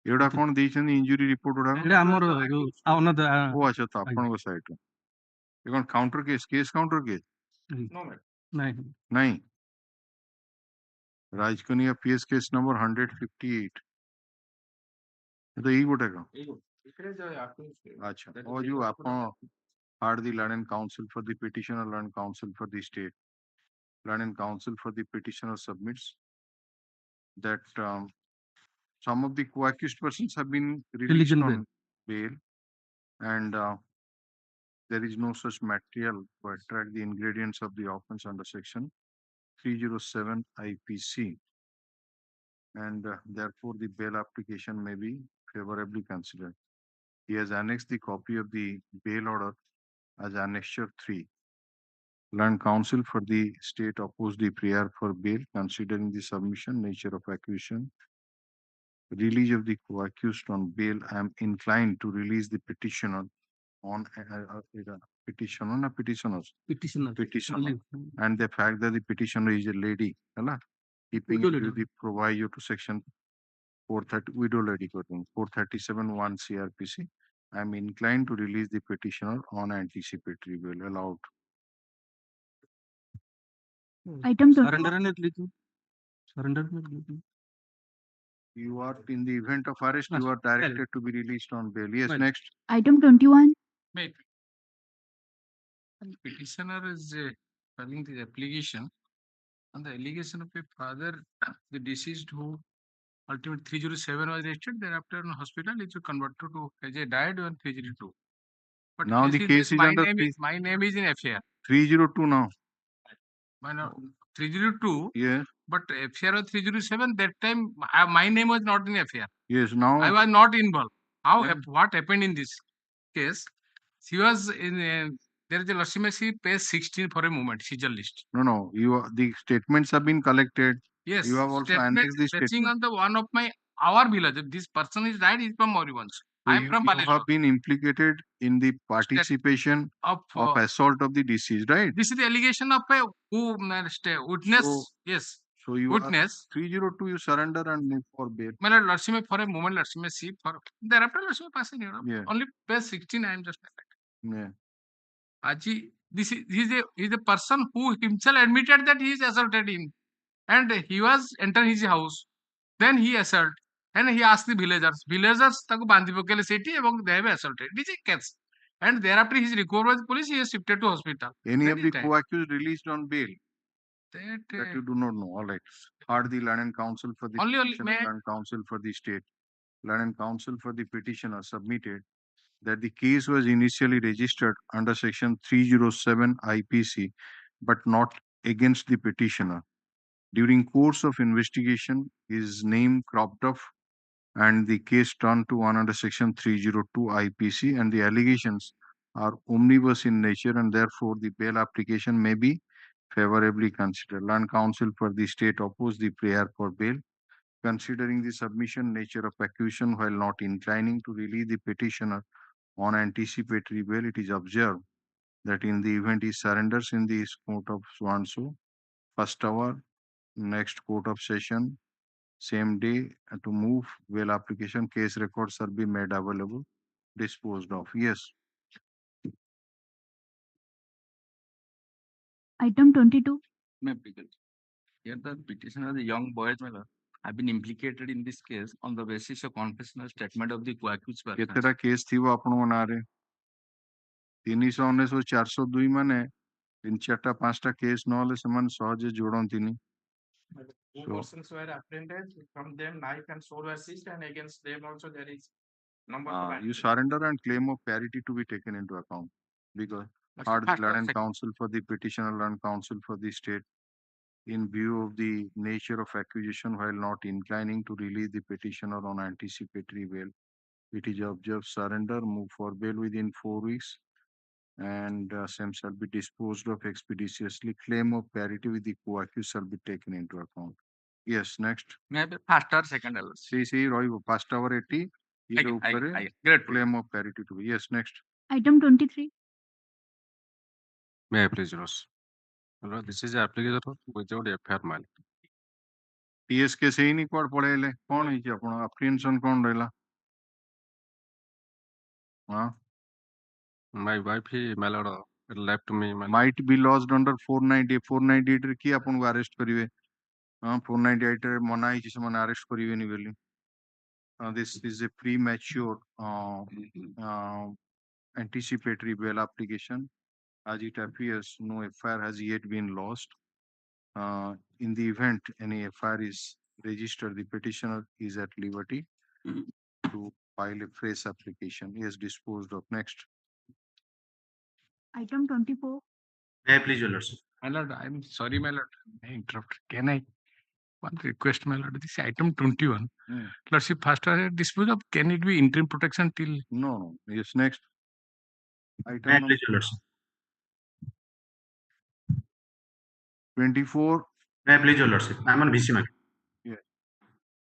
C: ଏଗୁଡା କ'ଣ ଦେଇଛନ୍ତି ଇଞ୍ଜୁରି ରିପୋର୍ଟ ଗୁଡାକ
A: ଏଇଟା ଆମର ଯୋଉ another
C: ଓ ଆଚ୍ଛା ତ ଆପଣଙ୍କ ସାଇଡ ଏ କ'ଣ counter case counter case
E: No, madam.
A: ନାଇଁ
C: ନାହିଁ ରାଜକନିଆ ପିଏସ୍ କେସ୍ ନମ୍ବର 158 ତ ଏଇ ଗୋଟାକ
E: It is accused.
C: ଆଚ୍ଛା ଓ ଯୋଉ ଆପଣ had the land and counsel for the petitioner, land counsel for the state. Land and counsel for the petitioner submits that some of the co-accused persons have been released
A: Religion
C: on bail and there is no such material to attract the ingredients of the offense under section 307 IPC and therefore the bail application may be favorably considered. He has annexed the copy of the bail order as annexure 3. Land counsel for the state opposed the prayer for bail, considering the submission nature of accusation. Release of the co-accused on bail. I am inclined to release the petitioner on petitioners. Petitioner. And the fact that the petitioner is a lady, keeping
A: Widow
C: it to
A: lady.
C: the proviso to section 430 widow lady 437(1) CRPC. I am inclined to release the petitioner on anticipatory bail allowed.
G: Item 20.
A: surrender and religion. Surrender and religion.
C: You are in the event of arrest, you are directed to be released on bail. Yes,
A: Well.
C: next.
G: Item 21.
K: Wait. And petitioner is filing the application on the allegation of a father, the deceased who ultimately 307 was arrested, thereafter in hospital, it was converted to as a died on 302. But
C: Now the case is under
K: my name is in FIR.
C: 302 now.
K: My 302.
C: Yes.
K: But FIR was 307. That time my name was not in FIR.
C: Yes. Now
K: I was not involved. How
C: Yeah.
K: what happened in this case? She was in there is a Lasimasi page 16 for a moment, seizure list.
C: no. The statements have been collected.
K: Yes,
C: You have also
K: statement
C: annexed the
K: fetching
C: statement.
K: on the one of our village. This person is died, is from Moribans.
C: So
K: I am from
C: you
K: Baleshwar.
C: have been implicated in the participation
K: Of
C: assault of the deceased, right?
K: this is the allegation of a witness.
C: So-
K: Yes,
C: So you
K: witness.
C: are 302, you surrender and move for bail.
K: My lord, Larsime for a moment, Larsime see for thereafter Larsime passing.
C: Yeah.
K: Only page 16. I am just.
C: Yeah.
K: Aji, he is a person who himself admitted that he is assaulted him, and he was enter his house. Then he assault, and he asked the villagers. Villagers taku bandi pokele seti ebong they have assaulted. This is a case, and thereafter he is recovered by the police. He is shifted to hospital.
C: Any
K: That
C: of
K: is
C: the
K: time.
C: co-accused released on bail
K: That
C: you do not know. All right. Heard the land and counsel for the
K: Only-
C: petitioner,
K: may I-
C: land counsel for the state. Land and counsel for the petitioner submitted that the case was initially registered under section 307 IPC, but not against the petitioner. During course of investigation, his name cropped up and the case turned to one under section 302 IPC, and the allegations are omnibus in nature, and therefore the bail application may be favorably considered. Land counsel for the state opposed the prayer for bail. Considering the submission nature of accusation while not inclining to release the petitioner on anticipatory bail, it is observed that in the event he surrenders in the court of so-and-so, first hour, next court of session, same day, to move bail application, case records shall be made available, disposed of. Yes.
G: Item 22.
M: Here the petitioner, the young boys, my lord, have been implicated in this case on the basis of confessional statement of the co-accused person.
C: କେତେଟା case ଥିବ ଆପଣଙ୍କ ନାଁରେ 319 402 ମାନେ 3-4-5ଟା case ନହେଲେ ସେମାନେ ସହଜେ ଯୋଡନ୍ତିନି.
E: Two persons were apprehended. From them, knife and sword were seized, and against them also there is number of
C: You surrender and claim of parity to be taken into account because hard land and counsel for the petitioner and counsel for the state in view of the nature of accusation while not inclining to release the petitioner on anticipatory bail. It is observed surrender, move for bail within 4 weeks. and same shall be disposed of expeditiously. Claim of parity with the co-accused shall be taken into account. Yes, next.
M: Maybe first or second LLC.
C: See, ରହିବ first hour 80 ଇଏ ଉପରେ
M: Great.
C: claim of parity to be. Yes, next.
G: Item 23.
I: May I please, Your Honor? This is the application without FIR man.
C: TS case ହେଇନି କୁଆଡେ ପଳେଇଲେ କଣ ହେଇଛି ଆପଣ apprehension କଣ ରହିଲା? ହଁ
I: My wife, my lord, left me.
C: might be lodged under 498 498 ରେ କିଏ ଆପଣଙ୍କୁ arrest କରିବେ? ହଁ 498 ରେ ମନା ହେଇଛି ସେମାନେ arrest କରିବେନି ବୋଲି. This is a premature anticipatory bail application. As it appears, no FIR has yet been lodged. In the event any FIR is registered, the petitioner is at liberty to file a fresh application. He is disposed of. Next.
G: Item 24.
E: May I please, Your Lordship?
K: My lord, I'm sorry, my lord. I interrupt. Can I? One request, my lord. This item 21. Lordship, first dispose of, can it be interim protection till?
C: No. Yes, next.
E: May I
C: Item
E: please, Your Lordship?
C: 24.
E: May I please, Your Lordship? I'm on VC matter.
C: Yes.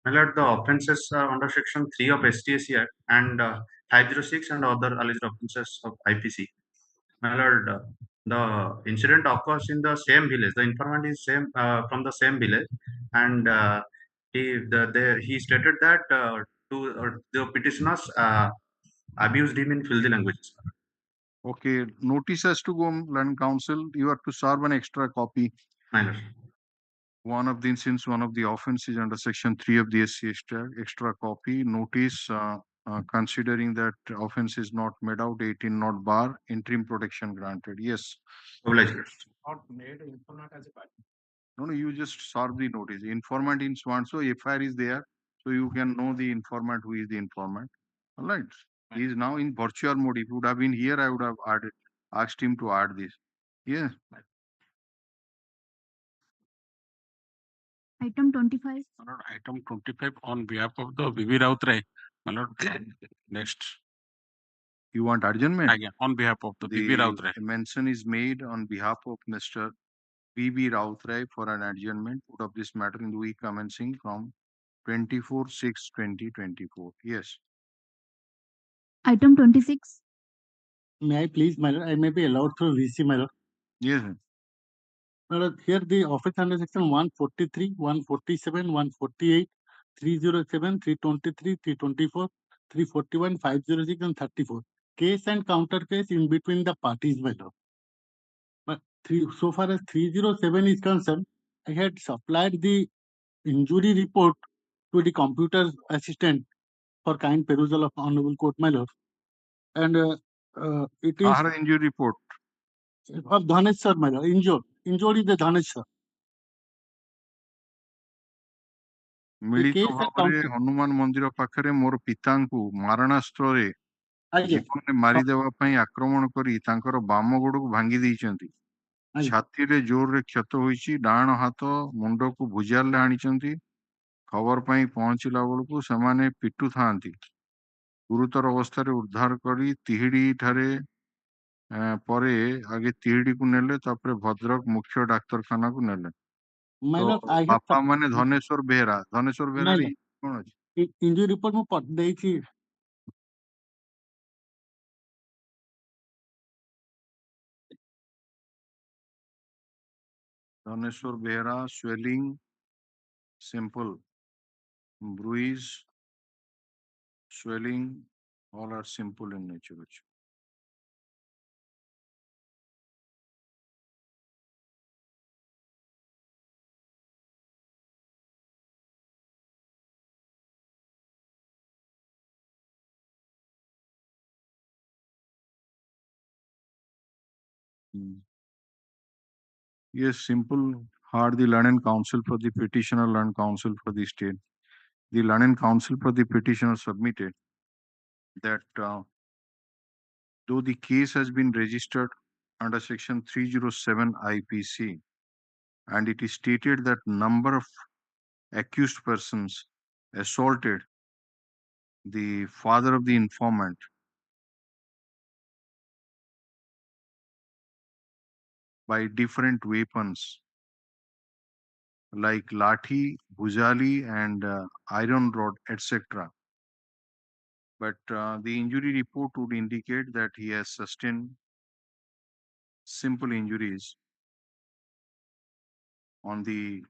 E: My lord, the offences under section 3 of STSC Act and 506 and other alleged offences of IPC. My lord, the incident occurs in the same village. The informant is same from the same village, and he stated that the petitioners abused him in filthy languages.
C: Okay, notice has to go land council. You have to serve an extra copy.
E: My lord.
C: One of the incidents, one of the offenses under section 3 of the SC extra copy notice considering that offense is not made out 18 not bar interim protection granted. Yes.
E: Obliged.
K: Not made informant as a party.
C: No, you just serve the notice. The informant in Swan, so FIR is there, so you can know the informant who is the informant. All right. He is now in virtual mode. If he would have been here, I would have asked him to add this. Yes.
G: Item 25.
K: My lord, item 25 on behalf of the BB Rautray. My lord, next.
C: You want adjournment?
K: Again, on behalf of the BB Rautray.
C: Mention is made on behalf of Mr. BB Rautray for an adjournment of this matter in the week commencing from 24/6/2024. Yes.
G: Item 26.
J: May I please, my lord? I may be allowed through VC, my lord.
C: Yes.
J: My lord, here the offense under section 143, 147, 148, 307, 323, 324, 341, 506, and 34. Case and counter case in between the parties, my lord. But so far as 307 is concerned, I had supplied the injury report to the computer assistant for kind perusal of Honorable Court, my lord. And it is
C: Our injury report
J: of Dhanesh sir, my lord. Injured is the Dhanesh sir.
C: ମିଳିତ ଭାବରେ ହନୁମାନ ମନ୍ଦିର ପାଖରେ ମୋର ପିତାଙ୍କୁ ମାରଣାସ୍ତ୍ରରେ ଜୀବନରେ ମାରିଦେବା ପାଇଁ ଆକ୍ରମଣ କରି ତାଙ୍କର ବାମ ଗୋଡକୁ ଭାଙ୍ଗି ଦେଇଛନ୍ତି। ଛାତିରେ ଜୋରରେ କ୍ଷତ ହୋଇଛି। ଡାହାଣ ହାତ ମୁଣ୍ଡକୁ ଭୁଜାଲରେ ଆଣିଛନ୍ତି। ଖବର ପାଇଁ ପହଞ୍ଚିଲା ବେଳକୁ ସେମାନେ ପିଟୁଥାନ୍ତି। ଗୁରୁତର ଅବସ୍ଥାରେ ଉଦ୍ଧାର କରି ତିହିଡି ଠାରେ ପରେ ଆଗେ ତିହିଡିକୁ ନେଲେ, ତାପରେ ଭଦ୍ରକ ମୁଖ୍ୟ ଡାକ୍ତରଖାନାକୁ ନେଲେ। ବାପା ମାନେ ଧନେଶ୍ୱର ବେହେରା। ଧନେଶ୍ୱର ବେହେରା କଣ ଅଛି?
J: ଇଞ୍ଜୁରି ରିପୋର୍ଟ ମୁଁ ଦେଇଛି।
C: Dhaneswar Behra, swelling, simple, bruise, swelling, all are simple in nature. Yes, simple. Hard the learned counsel for the petitioner, learned counsel for the state. The learned counsel for the petitioner submitted that though the case has been registered under section 307 IPC, and it is stated that number of accused persons assaulted the father of the informant by different weapons like lathi, bhujali, and iron rod, etc. But the injury report would indicate that he has sustained simple injuries on the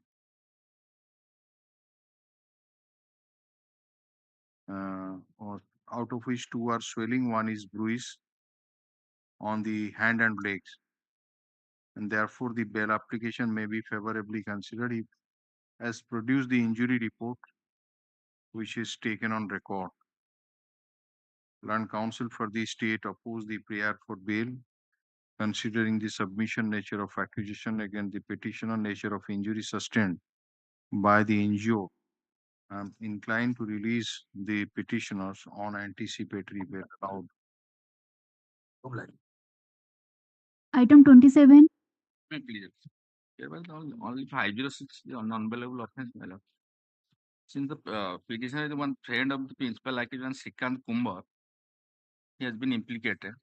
C: or out of which two are swelling, one is bruise on the hand and legs, and therefore the bail application may be favorably considered if as produced the injury report which is taken on record. Learned counsel for the state oppose the prayer for bail, considering the submission nature of accusation against the petitioner, nature of injury sustained by the injured. I am inclined to release the petitioners on anticipatory bail allowed.
G: Item 27.
M: Please. Here was only 506, the non-bailable offense, my lord. Since the petitioner is one friend of the principal accused, Shrikant Kumar, he has been implicated.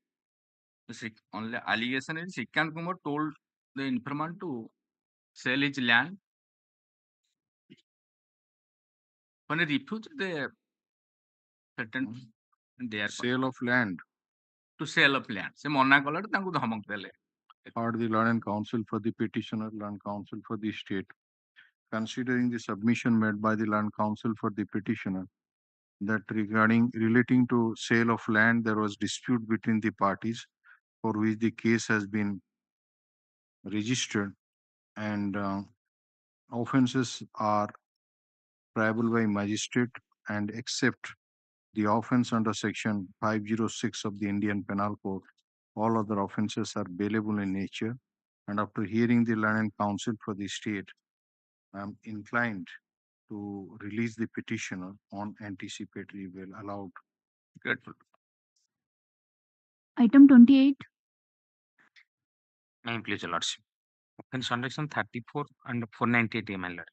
M: The only allegation is Shrikant Kumar told the informant to sell his land. When he refused, they threatened their
C: Sale of land.
M: To sell of land. Se mona kala tanku dhamak dele.
C: Or the learned counsel for the petitioner, learned counsel for the state, considering the submission made by the learned counsel for the petitioner that relating to sale of land, there was dispute between the parties for which the case has been registered, and offences are triable by magistrate, and except the offense under section 506 of the Indian Penal Code, all other offences are bailable in nature. And after hearing the learned counsel for the state, I am inclined to release the petitioner on anticipatory bail allowed.
M: Grateful.
G: Item 28.
E: May I please, your lordship. Offense under section 34 and 498, my lord.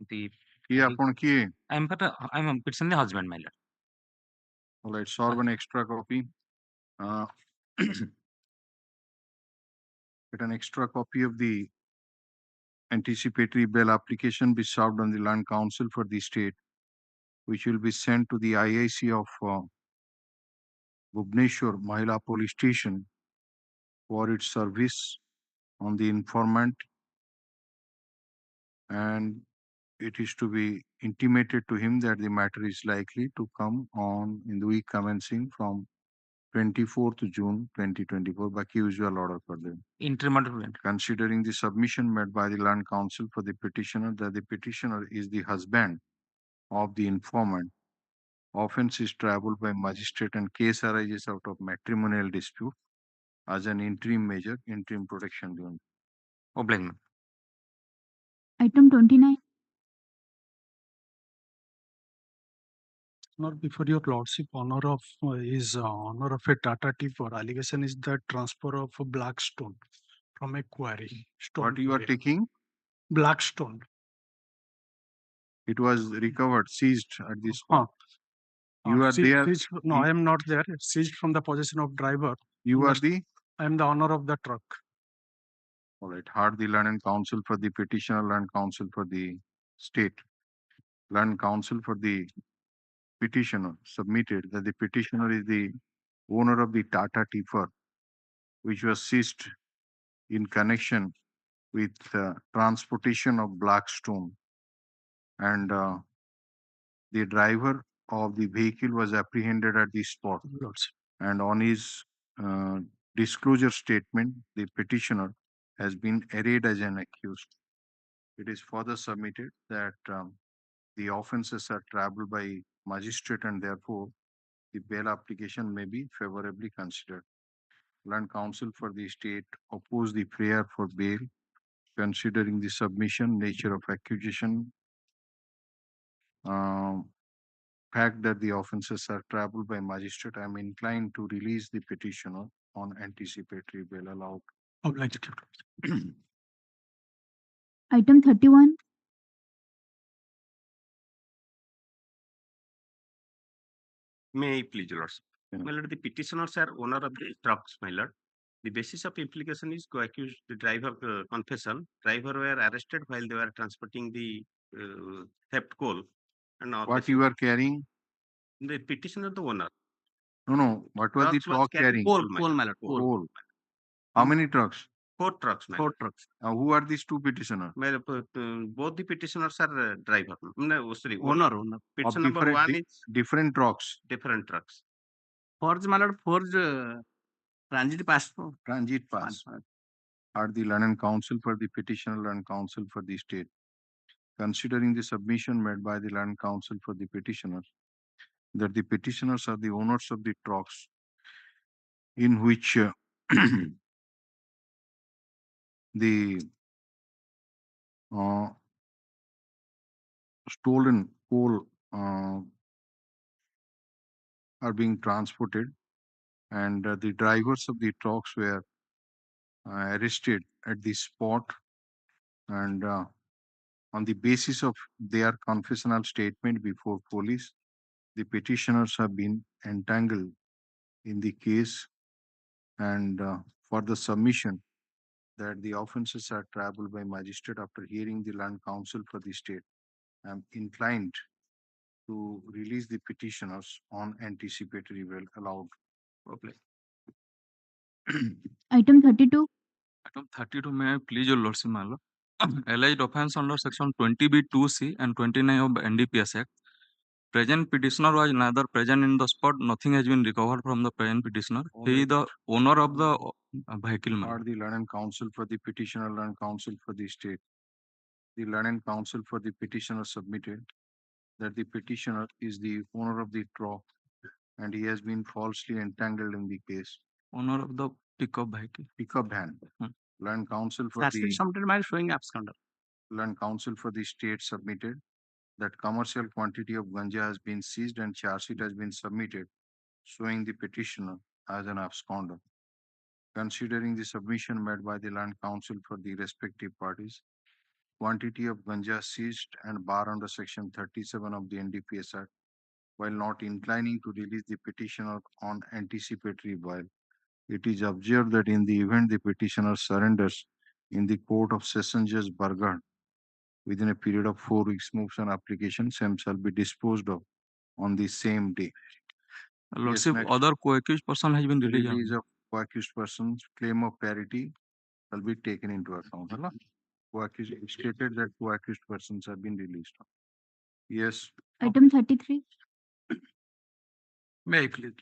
E: The I'm a petitioner husband, my lord.
C: All right, serve an extra copy. Get an extra copy of the anticipatory bail application be served on the learned counsel for the state, which will be sent to the IIC of Bhubaneswar Mahila Police Station for its service on the informant, and it is to be intimated to him that the matter is likely to come on in the week commencing from 24th June 2024 by usual order for them.
E: Interim.
C: Considering the submission made by the learned counsel for the petitioner that the petitioner is the husband of the informant, offense is triable by magistrate and case arises out of matrimonial dispute as an interim measure, interim protection given.
E: Obliged.
G: Item 29.
A: Not before your lordship, honor of honor of a Tata tipper. Allegation is the transfer of a black stone from a quarry.
C: What you are taking?
A: Black stone.
C: It was recovered, seized at this spot. You are there.
A: No, I am not there. It's seized from the possession of driver.
C: You are the?
A: I am the owner of the truck.
C: All right. Heard the learned counsel for the petitioner, learned counsel for the state. Learned counsel for the petitioner submitted that the petitioner is the owner of the Tata tipper, which was seized in connection with transportation of black stone, and the driver of the vehicle was apprehended at the spot. And on his disclosure statement, the petitioner has been arraigned as an accused. It is further submitted that the offences are triable by magistrate and therefore the bail application may be favorably considered. Learned counsel for the state oppose the prayer for bail, considering the submission, nature of accusation, fact that the offences are triable by magistrate. I am inclined to release the petitioner on anticipatory bail allowed.
A: Obliged.
G: Item 31.
E: May I please, your lordship. My lord, the petitioners are owner of the trucks, my lord. The basis of implication is co-accused the driver confession. Driver were arrested while they were transporting the theft coal. And
C: What you are carrying?
E: The petitioner, the owner.
C: No. What was the truck carrying?
E: Coal, my lord.
C: Coal. How many trucks?
E: 4 trucks, my lord.
C: 4 trucks. Who are these two petitioners?
E: Both the petitioners are driver. No, sorry,
D: Owner.
C: Of
E: Petition number 1 is
C: different trucks.
E: different trucks.
D: Forge, my lord, forge transit pass.
C: Transit pass. Are the London Council for the petitioner and counsel for the state. Considering the submission made by the Land Council for the petitioners, that the petitioners are the owners of the trucks in which the stolen coal are being transported, and the drivers of the trucks were arrested at the spot, and on the basis of their confessional statement before police, the petitioners have been entangled in the case, and for the submission that the offences are triable by magistrate after hearing the Land Council for the state, I am inclined to release the petitioners on anticipatory bail allowed. Okay.
G: Item 32.
F: Item 32, may I please your lordship, my lord. Alleged offence under section 20B2C and 29 of NDPS Act. Present petitioner was neither present in the spot. Nothing has been recovered from the present petitioner. He is the owner of the vehicle.
C: Or the London Council for the petitioner and counsel for the state. The London Council for the petitioner submitted that the petitioner is the owner of the truck and he has been falsely entangled in the case.
F: Owner of the pickup vehicle.
C: Pickup van. Land Council for the
D: showing absconder.
C: Land Council for the state submitted that commercial quantity of ganja has been seized and charge sheet has been submitted, showing the petitioner as an absconder. Considering the submission made by the Land Council for the respective parties, quantity of ganja seized and bar under section 37 of the NDPS Act, while not inclining to release the petitioner on anticipatory bail, it is observed that in the event the petitioner surrenders in the Court of Session Judge Bargad within a period of 4 weeks, moves an application, same shall be disposed of on the same day.
F: Lordship, other co-accused person has been released.
C: Release of co-accused persons, claim of parity shall be taken into account. Co-accused stated that co-accused persons have been released. Yes.
G: Item 33.
J: May I please?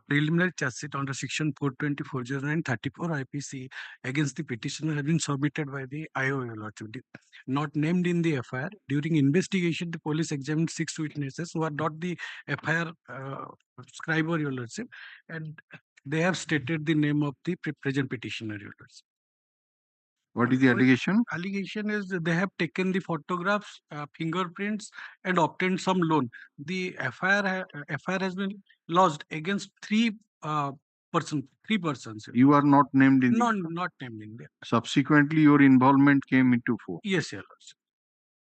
J: Preliminary charge sheet under section 4240934 IPC against the petitioner has been submitted by the IOA Lordship. Not named in the FIR. During investigation, the police examined 6 witnesses who are not the FIR scribe or your Lordship, and they have stated the name of the present petitioner, your Lordship.
C: What is the allegation?
J: Allegation is they have taken the photographs, fingerprints, and obtained some loan. The FIR has been lodged against 3 persons.
C: You are not named in.
J: No, not named in there.
C: Subsequently, your involvement came into force.
J: Yes, yes.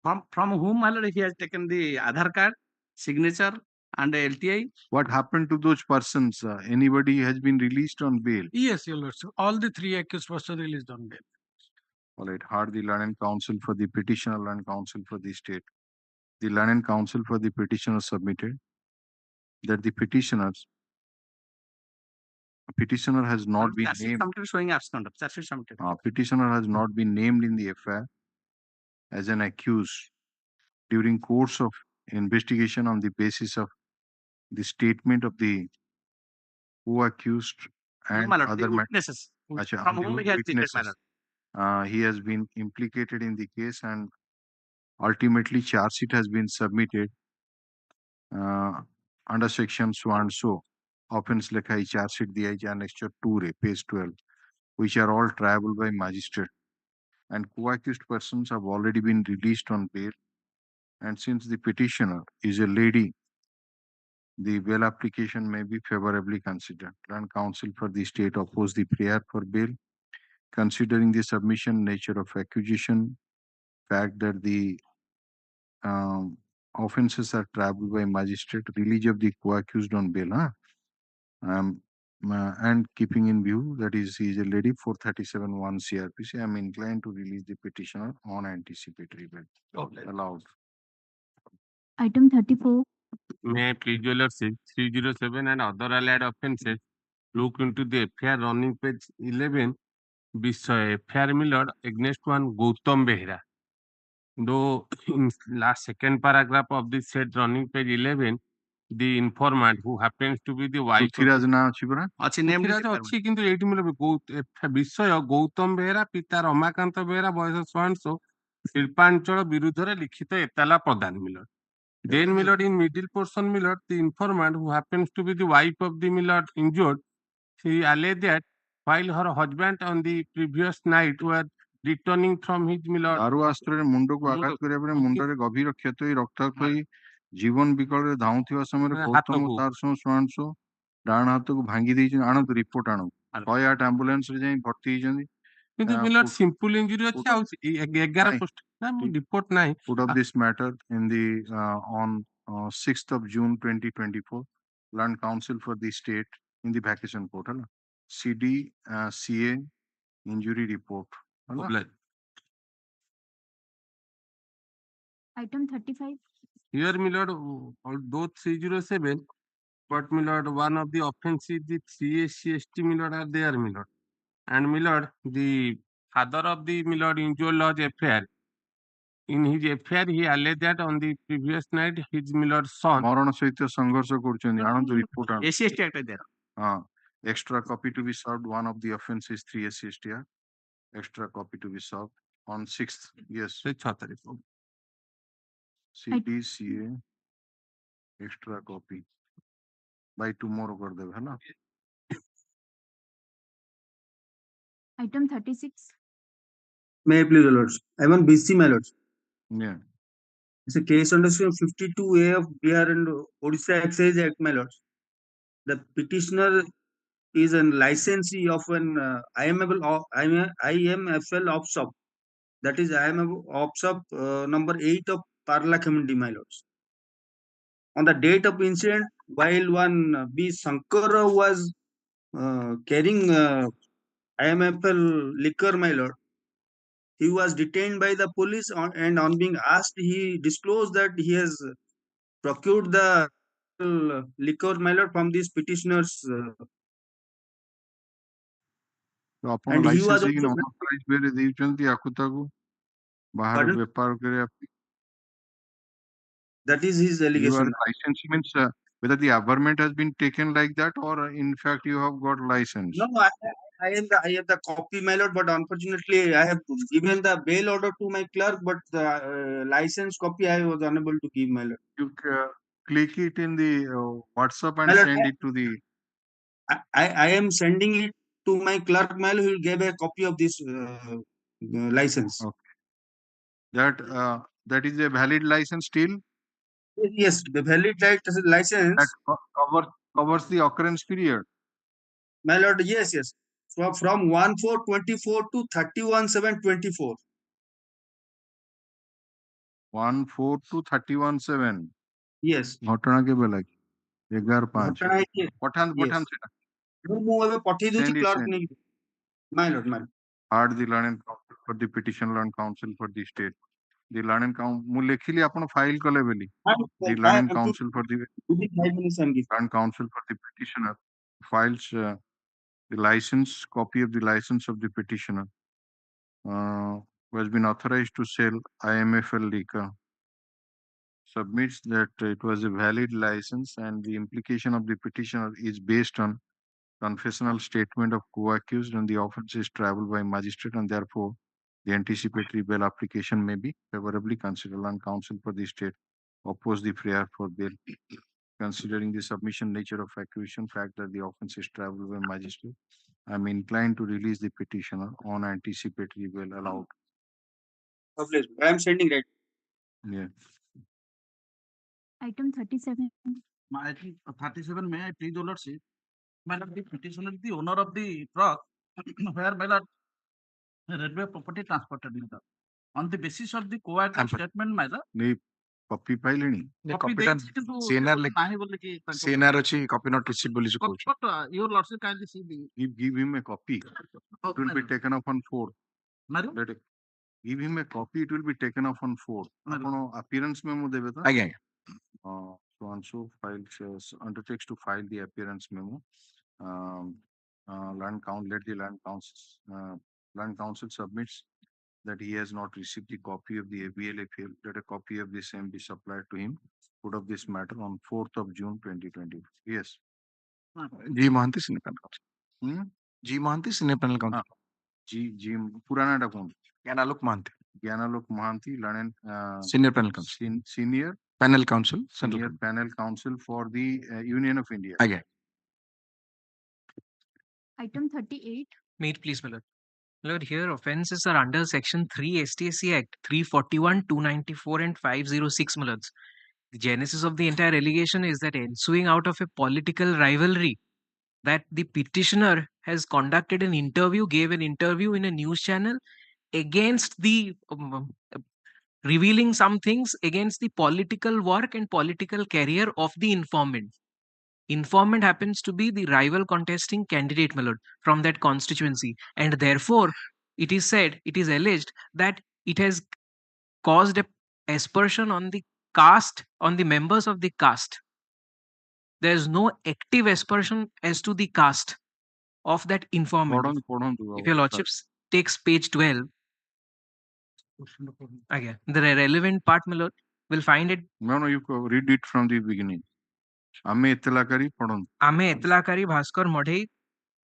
D: From whom, my lord, he has taken the Aadhaar card, signature, and LTI.
C: What happened to those persons? Anybody has been released on bail?
J: Yes, your lord. So all the 3 accused persons released on bail.
C: All right. Heard the London Council for the petitioner and counsel for the state. The London Council for the petitioner submitted that the petitioner has not been named.
D: Showing absconder.
C: Petitioner has not been named in the FIR as an accused during course of investigation on the basis of the statement of the co-accused and other
D: witnesses. From whom he has
C: witnesses. He has been implicated in the case, and ultimately charge sheet has been submitted under section so and so. Offense lekha hai charge sheet diya hai annexure 2 page 12, which are all triable by magistrate. And co-accused persons have already been released on bail. And since the petitioner is a lady, the bail application may be favorably considered. Land Council for the state oppose the prayer for bail, considering the submission nature of accusation, fact that the offences are triable by magistrate, release of the co-accused on bail. I am and keeping in view that he is a lady 437(1) CRPC, I am inclined to release the petitioner on anticipatory bail. Allowed.
G: Item 34.
E: May I please your lordship, 307 and other allied offences, look into the FIR running page 11, FIR Millard against one Gautam Behra. Though in last second paragraph of this said running page 11, the informant who happens to be the wife of
C: Prithviraj ନାଁ ଅଛି ପରା?
E: ପୃଥ୍ୱୀରାଜ ଅଛି କିନ୍ତୁ ଏଇଠି ମିଳିବ ବିଷୟ ଗୌତମ ବେହେରା ପିତା ରମାକାନ୍ତ ବେହେରା ବୟସ ସୋ ଶିଳ୍ପାଞ୍ଚଳ ବିରୁଦ୍ଧରେ ଲିଖିତ ଏତାଲା ପ୍ରଦାନ miller. Then Millard in middle portion Millard, the informant who happens to be the wife of the Millard injured, she alleged that while her husband on the previous night were returning from his Millard
C: ଦାରୁ ଅସ୍ତ୍ରରେ ମୁଣ୍ଡକୁ ଆଘାତ କରିବା ପରେ ମୁଣ୍ଡରେ ଗଭୀର କ୍ଷତ ହୋଇ ରକ୍ତାକ୍ତ ହୋଇ ଜୀବନ ବିକଳରେ ଧାଉଁଥିବା ସମୟରେ ଗୌତମ ତାର ସହ ଡାହାଣ ହାତକୁ ଭାଙ୍ଗି ଦେଇଛନ୍ତି। ଆଣନ୍ତୁ ରିପୋର୍ଟ ଆଣନ୍ତୁ। 108 ଆମ୍ବୁଲାନ୍ସରେ ଯାଇ ଭର୍ତ୍ତି ହେଇଛନ୍ତି।
E: କିନ୍ତୁ Millard simple injury ଅଛି ଆଉ 11 ପୋଷ୍ଟ ନା ରିପୋର୍ଟ ନାହିଁ।
C: Put up this matter in the on 6th of June 2024 Land Council for the State in the vacation court है ना CD CA injury report है ना।
G: Item 35.
E: Here Millard, although 307, but Millard, one of the offenses, the 3 SC/ST Millard are there Millard, and Millard, the father of the Millard injured lodge affair. In his affair, he alleged that on the previous night, his Millard son.
C: ମରଣ ସହିତ ସଂଘର୍ଷ କରୁଛନ୍ତି। ଆଣନ୍ତୁ report ଆଣନ୍ତୁ।
D: SC/ST act is there.
C: Extra copy to be served. One of the offenses 3 SC/ST act. Extra copy to be served on 6th. Yes. CDCA extra copy by tomorrow कर देवे है ना।
G: Item 36.
N: May I please, lords? I'm on BC, my lords.
C: Yeah.
N: It's a case under 52A of Bihar and Odisha Excise Act, my lords. The petitioner is a licensee of an IMFL op shop. That is IMFL op shop number 8 of Parla Community, my lords. On the date of incident, while one B. Shankar was carrying IMFL liquor, my lord, he was detained by the police and on being asked, he disclosed that he has procured the liquor, my lord, from these petitioners.
C: and he was also unauthorized way ଦେଇଛନ୍ତି ଆକୁ ତାକୁ ବାହାର ବେପାର କରିବା।
N: That is his allegation.
C: You are licensed means whether the averment has been taken like that or in fact you have got license.
N: No, I have the copy, my lord, but unfortunately I have given the bail order to my clerk, but the license copy I was unable to give, my lord.
C: You click it in the WhatsApp and send it to the.
N: I am sending it to my clerk, my lord, who will give a copy of this license.
C: Okay. That is a valid license still.
N: Yes, the valid license.
C: That covers the occurrence period.
N: My lord, yes. So from 1/4/24 to 31/7/24.
C: 1/4 to 31/7.
N: Yes.
C: ଘଟଣା କେବେ ଲାଗି 11/5 ପଠାନ୍ତୁ ସେଟା।
N: ମୁଁ ଏବେ ପଠେଇ ଦଉଛି clerk ନେଇକି। My lord.
C: Hard the Land Council for the petition Land Council for the state. The Land Council ମୁଁ ଲେଖିଲି ଆପଣ ଫାଇଲ କଲେ ବୋଲି। The Land Council for the Land Council for the petitioner files the license copy of the license of the petitioner who has been authorized to sell IMFL liquor. Submits that it was a valid license and the implication of the petitioner is based on confessional statement of co-accused and the offense is traveled by magistrate and therefore the anticipatory bail application may be favorably considered. Land Council for the state oppose the prayer for bail. Considering the submission nature of accusation, fact that the offense is traveled by magistrate, I am inclined to release the petitioner on anticipatory bail allowed.
N: I am sending right.
C: Yeah.
G: Item 37.
D: Item 37, may I please, lordship? My lord, the petitioner is the owner of the truck where, my lord, railway property transported in the. On the basis of the co-accused statement, my lord.
C: Copy ପାଇଲେଣି?
D: Copy ଦେଇଛି କିନ୍ତୁ ନାହିଁ ବୋଲି କି ତାଙ୍କ
C: CNR ଅଛି, copy not received ବୋଲି କହୁଛି.
D: But your lordship kindly see the
C: Give him a copy. It will be taken off on 4.
D: Madam?
C: Let it- Give him a copy, it will be taken off on 4.
D: Madam.
C: ଆପଣ appearance memo ଦେବେ ତ?
B: ଆଜ୍ଞା
C: So and so files undertakes to file the appearance memo. Let the land council submits that he has not received the copy of the ABLFL. Let a copy of the same be supplied to him. Put of this matter on 4th of June 2020. Yes.
B: G Mohanty senior panel counsel. G Mohanty senior panel counsel.
C: G पुराना डा कौन?
B: Gyanalok Mohanty
C: Gyanalok Mahanti Lanen
B: senior panel counsel.
C: Senior
B: Panel counsel central
C: Senior Panel Counsel for the Union of India.
B: ଆଜ୍ଞା
G: Item 38.
O: May it please, my lord. Lord, here offences are under Section 3 STSC Act 341, 294 and 506, my lords. The genesis of the entire allegation is that ensuing out of a political rivalry, that the petitioner has conducted an interview, gave an interview in a news channel against the revealing some things against the political work and political career of the informant. Informant happens to be the rival contesting candidate, my lord, from that constituency, and therefore it is said, it is alleged that it has caused a aspersion on the caste, on the members of the caste. There is no active aspersion as to the caste of that informant. If your lordships takes page 12, again the relevant part, my lord, will find it.
C: No, you read it from the beginning. ଆମେ ଏତଲାକାରୀ ପଢନ୍ତୁ.
O: ଆମେ ଏତଲାକାରୀ ଭାସ୍କର ମଢେଇ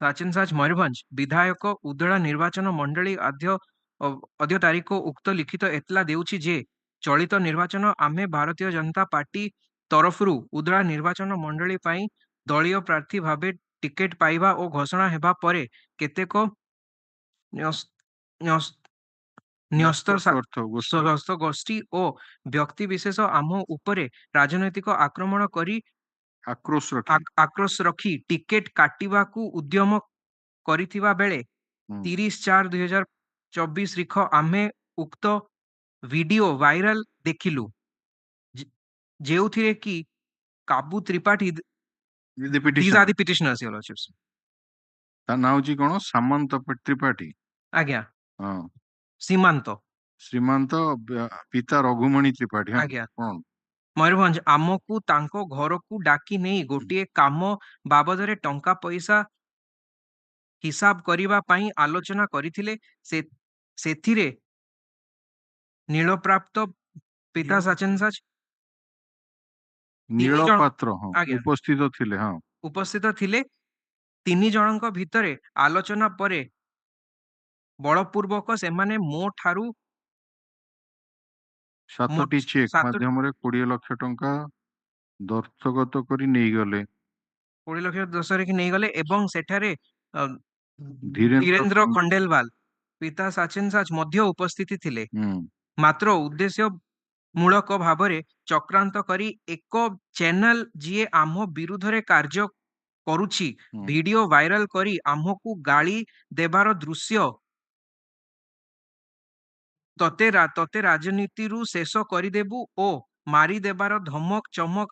O: ସାଚେନସାଜ ମୟୂରଭଞ୍ଜ ବିଧାୟକ ଉଦଳା ନିର୍ବାଚନ ମଣ୍ଡଳୀ ଅଦ୍ୟ ତାରିଖ ଉକ୍ତ ଲିଖିତ ଏତଲା ଦେଉଛି ଯେ ଚଳିତ ନିର୍ବାଚନ ଆମେ ଭାରତୀୟ ଜନତା ପାର୍ଟି ତରଫରୁ ଉଦଳା ନିର୍ବାଚନ ମଣ୍ଡଳୀ ପାଇଁ ଦଳୀୟ ପ୍ରାର୍ଥୀ ଭାବେ ଟିକେଟ ପାଇବା ଓ ଘୋଷଣା ହେବା ପରେ କେତେକ ନ୍ୟସ୍ତ ଗୋଷ୍ଠୀ ଓ ବ୍ୟକ୍ତି ବିଶେଷ ଆମ ଉପରେ ରାଜନୈତିକ ଆକ୍ରମଣ କରି ଆକ୍ରୋଶ ରଖି ଟିକେଟ କାଟିବାକୁ ଉଦ୍ୟମ କରିଥିବା ବେଳେ 30/4/2024 ରିଖ ଆମେ ଉକ୍ତ ଭିଡିଓ ଭାଇରାଲ ଦେଖିଲୁ, ଯେଉଁଥିରେ କି କାବୁ Tripathi these are the petitioners, your lordships.
C: ତା ନାଁ ହଉଛି କଣ? ସାମନ୍ତ ତ୍ରିପାଠୀ.
O: ଆଜ୍ଞା
C: ହଁ
O: ସୀମାନ୍ତ
C: ପିତା ରଘୁମଣି ତ୍ରିପାଠୀ.
O: ଆଜ୍ଞା
C: କଣ?
O: ମୟୂରଭଞ୍ଜ ଆମକୁ ତାଙ୍କ ଘରକୁ ଡାକି ନେଇ ଗୋଟିଏ କାମ ବାବଦରେ ଟଙ୍କା ପଇସା ହିସାବ କରିବା ପାଇଁ ଆଲୋଚନା କରିଥିଲେ। ସେଥିରେ ନୀଳପ୍ରାପ୍ତ ପିତା ସାଚେନସାଜ
C: ନୀଳପାତ୍ର ଉପସ୍ଥିତ ଥିଲେ।
O: 3 ଜଣଙ୍କ ଭିତରେ ଆଲୋଚନା ପରେ ବଳପୂର୍ବକ ସେମାନେ ମୋ ଠାରୁ
C: 7ଟି ଚେକ୍ ମାଧ୍ୟମରେ 20 ଲକ୍ଷ ଟଙ୍କା ଦସ୍ତଖତ କରି ନେଇଗଲେ।
O: 20 ଲକ୍ଷ ଦଶରେ ନେଇଗଲେ ଏବଂ ସେଠାରେ ଧୀରେନ୍ଦ୍ର ଖଣ୍ଡେଲୱାଲ ପିତା ସାଚେନସାଜ ମଧ୍ୟ ଉପସ୍ଥିତ ଥିଲେ। ମାତ୍ର ଉଦ୍ଦେଶ୍ୟ ମୂଳକ ଭାବରେ ଚକ୍ରାନ୍ତ କରି ଏକ ଚ୍ୟାନେଲ ଯିଏ ଆମ ବିରୁଦ୍ଧରେ କାର୍ଯ୍ୟ କରୁଛି ଭିଡିଓ ଭାଇରାଲ କରି ଆମକୁ ଗାଳି ଦେବାର ଦୃଶ୍ୟ ତତେ ରାଜନୀତିରୁ ଶେଷ କରିଦେବୁ ଓ ମାରିଦେବାର ଧମକ ଚମକ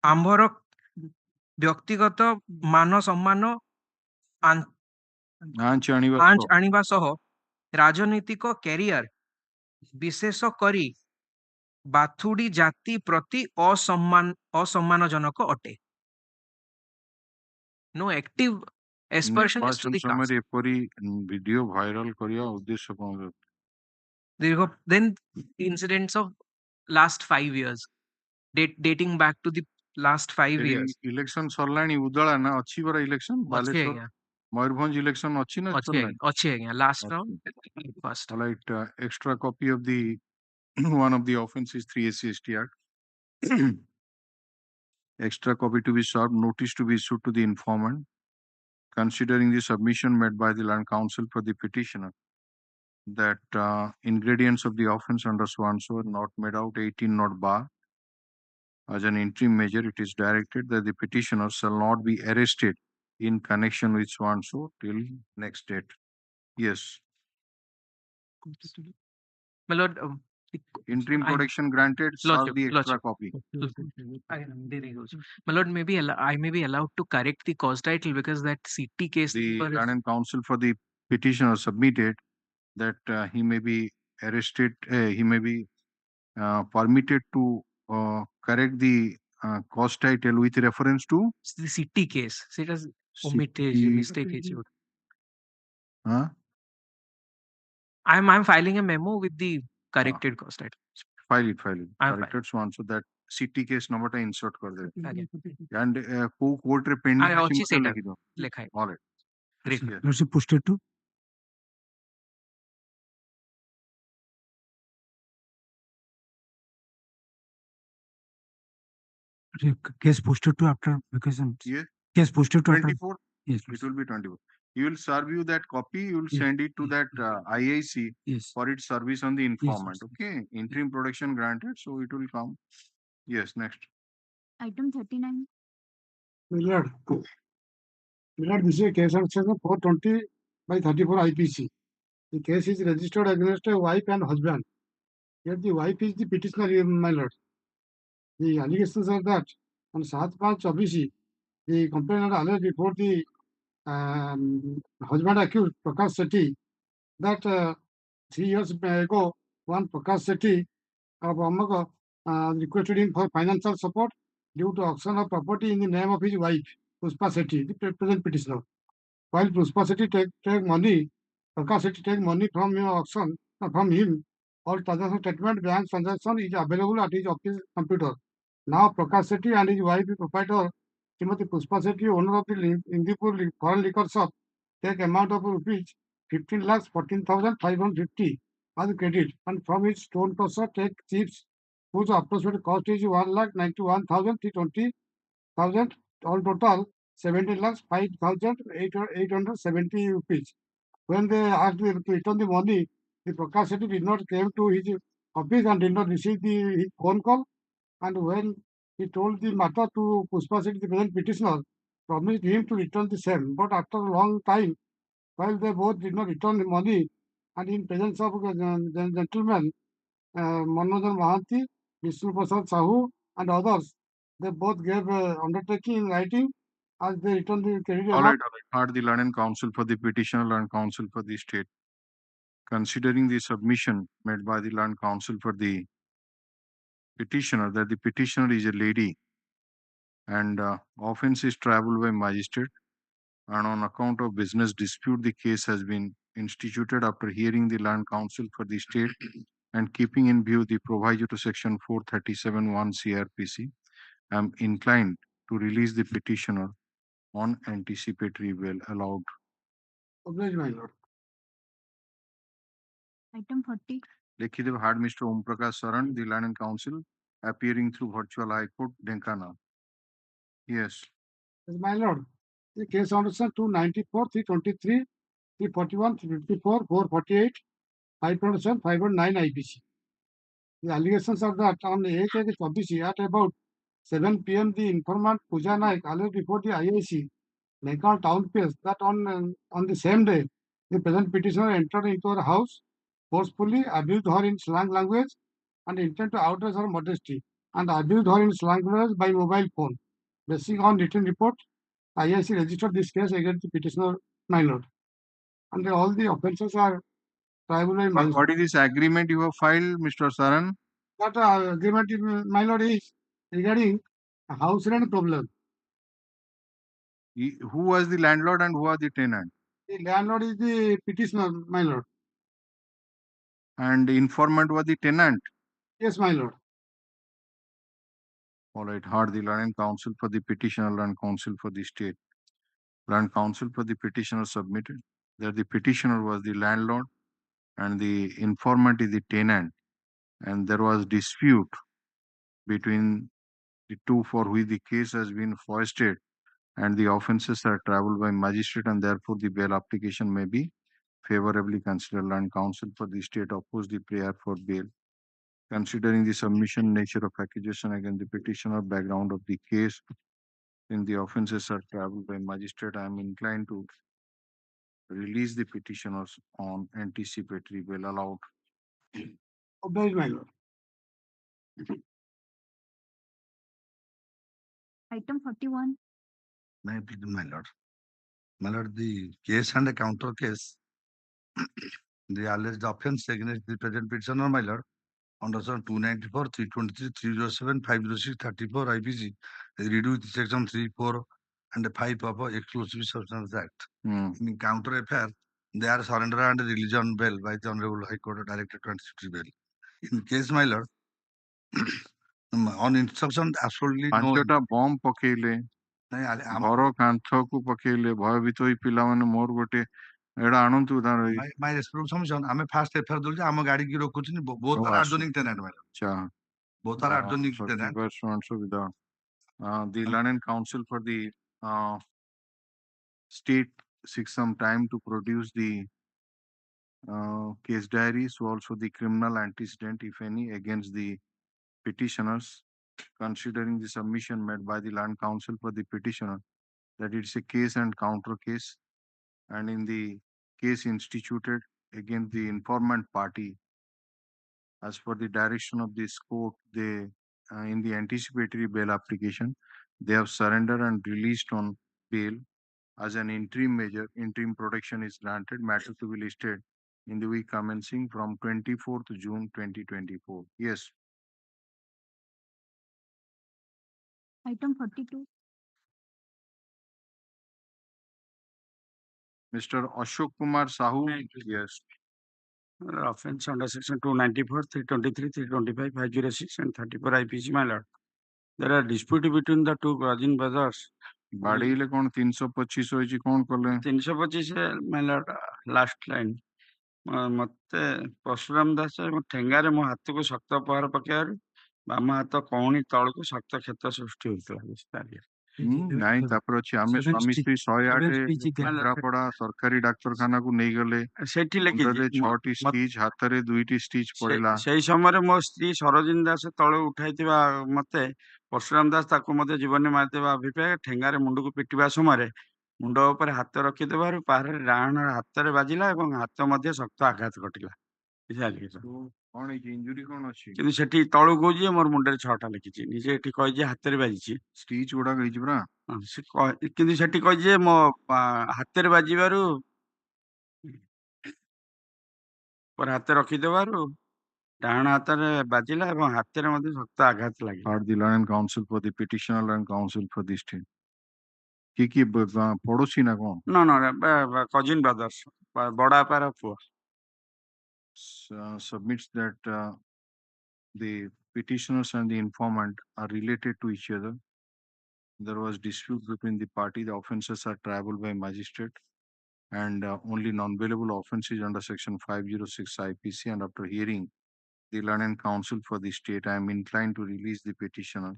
O: ଆମ୍ଭର ବ୍ୟକ୍ତିଗତ ମାନ ସମ୍ମାନ ଆଞ୍ଚ ଆଣିବା ସହ ରାଜନୈତିକ କ୍ୟାରିୟର ବିଶେଷ କରି ବାଥୁଡି ଜାତି ପ୍ରତି ଅସମ୍ମାନଜନକ ଅଟେ। No active aspersion is to the caste.
C: ଏପରି ଭିଡିଓ ଭାଇରାଲ କରିବା ଉଦ୍ଦେଶ୍ୟ କଣ?
O: Then incidents of last 5 years, dating back to the last 5 years.
C: Election ସରିଲାଣି ଉଦଳା ନା ଅଛି ପରା ଇଲେକ୍ସନ? ବାଲେଶ୍ୱର ମୟୂରଭଞ୍ଜ ଇଲେକ୍ସନ ଅଛି ନା?
O: ଅଛି ଆଜ୍ଞା last round first.
C: Right, extra copy of the one of the offenses 3 SC Act. Extra copy to be served, notice to be issued to the informant, considering the submission made by the land council for the petitioner that ingredients of the offense under so and so are not made out 18 not bar. As an interim measure, it is directed that the petitioner shall not be arrested in connection with so and so till next date. Yes.
O: My lord,
C: Interim
O: I-
C: protection granted, serve
O: Lordship,
C: the extra
O: Lordship.
C: copy.
O: My lord, I may be allowed to correct the cause title because that CT case
C: The
O: number is
C: Learned Counsel for the petitioner submitted that he may be arrested, he may be permitted to correct the cause title with reference to
O: the CT case. So it has omitted
C: CT.
O: mistake.
C: Huh?
O: I'm filing a memo with the corrected cause title.
C: File it.
O: I'm
C: Corrected one so that CT case number ta insert kar de.
O: fine.
C: And को court रे pending
O: I
C: ଅଛି
O: ଅଛି
C: ମଧ୍ୟ
O: ସେଇଟା
C: ଲେଖି ଦିଅ.
O: ଲେଖା ହେଇଛି।
C: All right.
O: Great.
C: Yes.
B: Lordship, posted to case posted to after vacation.
C: Yes.
B: Case posted to after.
C: 24.
B: Yes.
C: It will be 24. You will serve you that copy. You will send it to that IIC for its service on the informant. Okay. Interim protection granted. So it will come. Yes. Next.
G: Item 39.
J: Millard, this is a case of section 420/34 IPC. The case is registered against a wife and husband. Yet the wife is the petitioner, my lord. The allegations are that on 7/5/24, the complainant alleged before the husband accused Prakash Sethi that 3 years ago, one Prakash Sethi of Amaga requested him for financial support due to auction of property in the name of his wife, Puspa Sethi, the present petitioner. While Puspa Sethi take money, Prakash Sethi take money from your auction, from him. All transaction statement, bank transaction is available at his office computer. Now Prakash Sethi and his wife, proprietor Srimati Puspa Sethi, owner of the Indipur foreign liquor shop, take amount of rupees 15,14,550 as credit, and from his stone crusher take chips whose approximate cost is 1,91,320,000, all total 17,05,870 rupees. When they asked to return the money, the Prakash Sethi did not came to his office and did not receive his phone call. And when he told the matter to Puspa Sethi, the present petitioner, promised him to return the same. But after a long time, while they both did not return the money, and in presence of gentlemen, Manojan Mahanti, Vishnu Prasad Sahu, and others, they both gave undertaking in writing as they returned the credit
C: All
J: amount.
C: right. Heard the Learned Counsel for the petitioner, Learned Counsel for the state. Considering the submission made by the Learned Counsel for the petitioner that the petitioner is a lady and offense is traveled by magistrate, and on account of business dispute the case has been instituted after hearing the Land Council for the state and keeping in view the proviso to section 437(1) CRPC, I am inclined to release the petitioner on anticipatory bail allowed.
J: Oblige, my lord.
G: Item 40.
C: Lekhidev had Mr. Om Prakash Saran, the Land and Council, appearing through virtual High Court, Denkana. Yes.
J: Yes, my lord. The case on 294, 323, 341, 354, 448, 527, 509 IPC. The allegations are that on 8/24 at about 7 p.m. the informant Pooja Naik alleged before the IIC, Naikal Town PS, that on the same day, the present petitioner entered into her house, forcefully abused her in slang language and intended to outrage her modesty, and abused her in slang language by mobile phone. Basing on written report, IIC registered this case against the petitioner, my lord. And all the offences are tribal and
C: But what is this agreement you have filed, Mr. Saran?
J: That agreement, my lord, is regarding a house rent problem.
C: Who was the landlord and who was the tenant?
J: The landlord is the petitioner, my lord.
C: And the informant was the tenant?
J: Yes, my lord.
C: All right. Heard the Land Council for the petitioner, Land Council for the state. Land Council for the petitioner submitted that the petitioner was the landlord and the informant is the tenant, and there was dispute between the two for which the case has been foisted, and the offences are travelled by magistrate, and therefore the bail application may be favorably considered. Land Council for the state opposed the prayer for bail. Considering the submission nature of accusation against the petitioner, background of the case, in the offences are travelled by magistrate, I am inclined to release the petitioners on anticipatory bail allowed.
J: Obeyed, my lord.
G: Item 41.
A: May I plead, my lord? My lord, the case and the counter case, the alleged offense against the present petitioner, my lord, under section 294, 323, 307, 506, 34 IPC, is read with section 3, 4, and 5 of Exclusive Substance Act. In counter affair, they are surrendered and released on bail by the Honorable High Court Director 2060 bail. In case, my lord, on instruction, absolutely no.
C: ପାଞ୍ଚଟା bomb ପକେଇଲେ ଘର କାନ୍ଥକୁ ପକେଇଲେ ଭୟଭୀତ ହୋଇ ପିଲାମାନେ ମୋର ଗୋଟେ ଏଇଟା ଆଣନ୍ତୁ ତାର
A: My resolution, ଆମେ first FIR ଦଉଛୁ ଆମ ଗାଡିକି ରୋକୁଛନ୍ତି both are adjoining tenant, my lord. Both are adjoining tenant.
C: The Learning Council for the state seeks some time to produce the case diaries, also the criminal antecedent, if any, against the petitioners, considering the submission made by the Land Council for the petitioner that it's a case and counter case, and in the case instituted against the informant party, as per the direction of this court, they in the anticipatory bail application, they have surrendered and released on bail. As an interim measure, interim protection is granted, matter to be listed in the week commencing from 24th June 2024. Yes.
G: Item 42.
C: Mr. Ashok Kumar Sahu. Yes.
E: Offense under section 294, 323, 325, 506, and 34 IPC, my lord. There are dispute between the two cousin brothers.
C: ବାଡେଇଲେ କଣ 325 ହୋଇଛି କଣ କଲେ
E: 325 my lord last line ମତେ ପରଶୁରାମ ଦାସ ଏବଂ ଠେଙ୍ଗାରେ ମୋ ହାତକୁ ଶକ୍ତ ପ୍ରହାର ପକେଇବାରୁ ବାମ ହାତ କହୁଣି ତଳକୁ ଶକ୍ତ କ୍ଷତ ସୃଷ୍ଟି ହୋଇଥିଲା।
C: ନାଇଁ ତାପରେ ଅଛି ଆମେ ସ୍ୱାମୀ ସ୍ତ୍ରୀ 108 କେନ୍ଦ୍ରାପଡା ସରକାରୀ ଡାକ୍ତରଖାନାକୁ ନେଇଗଲେ
E: ସେଠି ଲେଖିଛି
C: 6ଟି ଷ୍ଟିଚ୍ ହାତରେ 2ଟି ଷ୍ଟିଚ୍ ପଡିଲା।
E: ସେଇ ସମୟରେ ମୋ ସ୍ତ୍ରୀ ସରୋଜିନୀ ଦାସ ତଳେ ଉଠାଇଥିବା ମତେ ପରଶୁରାମ ଦାସ ତାକୁ ମଧ୍ୟ ଜୀବନରେ ମାରିଦେବା ଅଭିପ୍ରାୟ ଠେଙ୍ଗାରେ ମୁଣ୍ଡକୁ ପିଟିବା ସମୟରେ ମୁଣ୍ଡ ଉପରେ ହାତ ରଖିଦେବାରୁ ପାହାରରେ ଡାହାଣ ହାତରେ ବାଜିଲା ଏବଂ ହାତ ମଧ୍ୟ ଶକ୍ତ ଆଘାତ ଘଟିଲା। କିନ୍ତୁ ସେଠି ତଳକୁ କହୁଛି ମୋର ମୁଣ୍ଡରେ 6ଟା ଲେଖିଛି, ନିଜେ ଏଠି କହିଛି ହାତରେ ବାଜିଛି
C: ଷ୍ଟିଚ୍ ଗୁଡାକ ହେଇଛି ପରା।
E: କିନ୍ତୁ ସେଠି କହିଛି ମୋ ହାତରେ ବାଜିବାରୁ ହାତ ରଖିଦେବାରୁ ଡାହାଣ ହାତରେ ବାଜିଲା ଏବଂ ହାତରେ ମଧ୍ୟ ଶକ୍ତ ଆଘାତ ଲାଗିଲା।
C: The Learning Council for the petitioner and counsel for the state. କି ପଡୋଶୀ ନା କଣ?
E: No, cousin brothers, ବଡ ବାପାର ପୁଅ।
C: Submits that the petitioners and the informant are related to each other. There was dispute between the party. The offences are triable by magistrate, and only non-bailable offences under section 506 IPC. And after hearing the Learning Council for the state, I am inclined to release the petitioner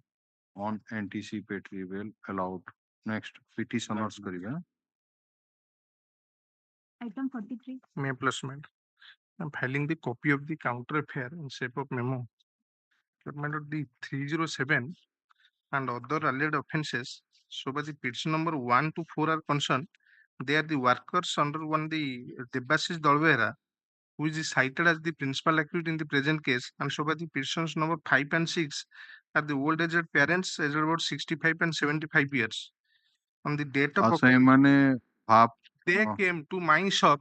C: on anticipatory bail allowed. Next, petitioners karibe.
G: Item 43.
P: May placement. I'm filing the copy of the counter affair in shape of memo. The 307 and other alleged offences, so by the petition number 1 to 4 are concerned, they are the workers under one the Debasis Dalvera, who is cited as the principal accused in the present case, and so by the petitions number 5 and 6 are the old aged parents aged about 65 and 75 years. On the date of they came to my shop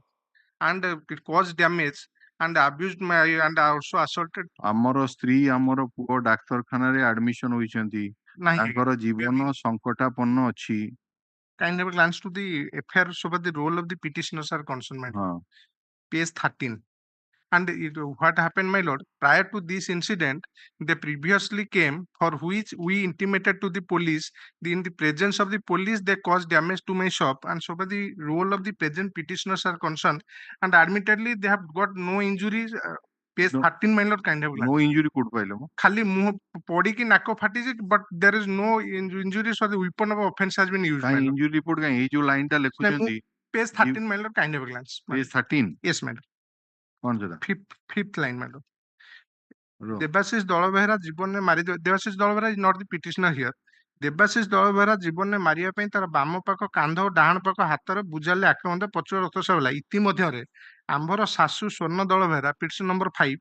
P: and it caused damage and abused my and also assaulted.
C: ଆମର ସ୍ତ୍ରୀ ଆମର ପୁଅ ଡାକ୍ତରଖାନାରେ admission ହୋଇଛନ୍ତି, ତାଙ୍କର ଜୀବନ ସଂକଟାପନ୍ନ ଅଛି।
P: Kind of glance to the affair so by the role of the petitioners are concerned. Page 13. And what happened, my lord, prior to this incident, they previously came, for which we intimated to the police. In the presence of the police, they caused damage to my shop, and so by the role of the present petitioners are concerned, and admittedly they have got no injuries. Page 13, my lord, kind of
C: no injury could paile
P: khali muh podi ki nako phati je, but there is no injuries or the weapon of offense has been used.
C: Kai injury report kai ei jo line ta lekhuchanti
P: page 13, my lord, kind of glance.
C: Page 13.
P: Yes, madam. Fifth line, madam.
C: Ro.
P: Debasis Dalabehra Jibone Mari Debasis Dalabehra is not the petitioner here. Debasis Dalabehra Jibone Maria ପାଇଁ ତାର ବାମ ପାଖ କାନ୍ଧ ଓ ଡାହାଣ ପାଖ ହାତରେ ବୁଝାଲେ ଆକ୍ରମଣ ପ୍ରଚୁର ରକ୍ତସ୍ରାବ ହେଲା। ଇତିମଧ୍ୟରେ ଆମ୍ଭର ଶାଶୁ ସ୍ୱର୍ଣ୍ଣ ଦଳବେହେରା ପିଟିସନ ନମ୍ବର 5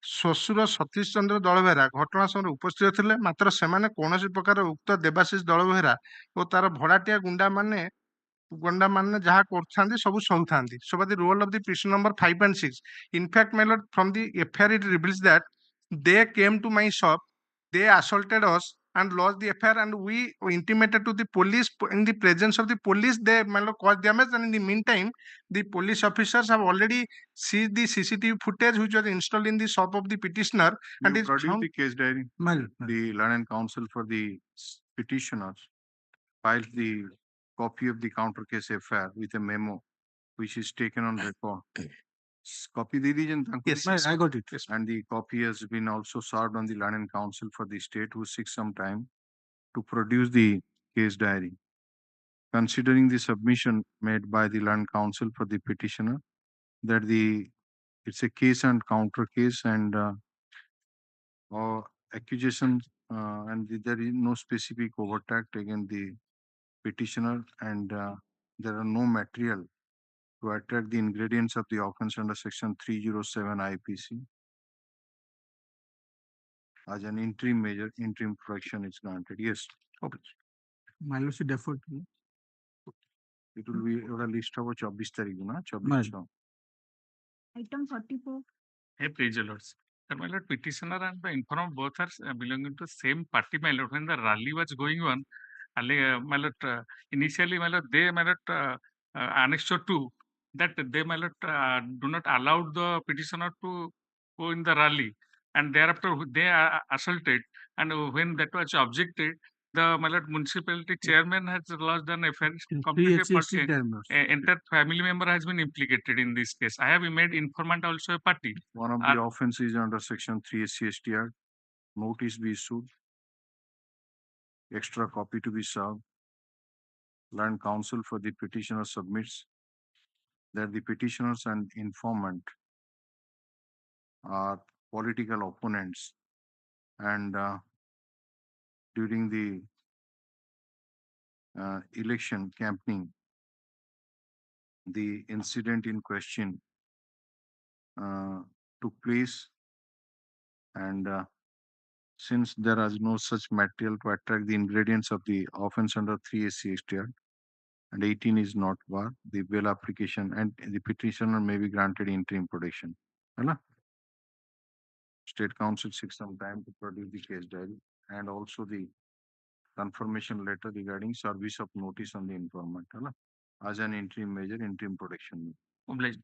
P: ଶ୍ୱଶୁର ସତୀଶ ଚନ୍ଦ୍ର ଦଳବେହେରା ଘଟଣା ସମୟରେ ଉପସ୍ଥିତ ଥିଲେ, ମାତ୍ର ସେମାନେ କୌଣସି ପ୍ରକାର ଉକ୍ତ ଦେବାଶିଷ ଦଳବେହେରା ଓ ତାର ଭଡ଼ାଟିଆ ଗୁଣ୍ଡାମାନେ ଯାହା କରୁଥାନ୍ତି ସବୁ ସହୁଥାନ୍ତି। So by the role of the petition number 5 and 6, in fact, my lord, from the FIR it reveals that they came to my shop, they assaulted us and lodged the FIR, and we intimated to the police. In the presence of the police, they, my lord, caused damage, and in the meantime, the police officers have already seized the CCTV footage which was installed in the shop of the petitioner, and
C: You
P: is
C: produce
P: found.
C: the case diary. The Land and Counsel for the petitioners files the copy of the counter case FIR with a memo which is taken on record. Copy the region.
P: Yes,
A: I got it.
P: Yes.
C: And the copy has been also served on the Land and Counsel for the state, who seeks some time to produce the case diary. Considering the submission made by the Land Counsel for the petitioner that it's a case and counter case, and or accusation, and there is no specific overt act against the petitioner, and there are no material to attract the ingredients of the offense under section 307 IPC. As an interim measure, interim protection is granted. Yes.
P: Okay.
A: My lordship deferred to me.
C: It will be a list of 24 तारीख ना 24
A: Right.
G: Item 44.
K: Hey, praise the Lord. Sir, my lord, petitioner and the informer both are belonging to same party, my lord. When the rally was going on, my lord, initially, my lord, they, my lord, annexed to that they, my lord, do not allow the petitioner to go in the rally, and thereafter they assaulted, and when that was objected, the, my lord, municipality chairman has lodged an FIR. Completely entire family member has been implicated in this case. I have made informant also a party.
C: One of the offenses under section 3 SC/STR, notice be issued, extra copy to be served. Land Counsel for the petitioner submits that the petitioners and informant are political opponents, and during the election campaigning, the incident in question took place, and since there is no such material to attract the ingredients of the offense under 3 SC/STR, and 18 is not bar, the bail application and the petitioner may be granted interim protection. State Council seeks some time to produce the case diary and also the confirmation letter regarding service of notice on the informant as an interim measure, interim protection.
K: Obliged.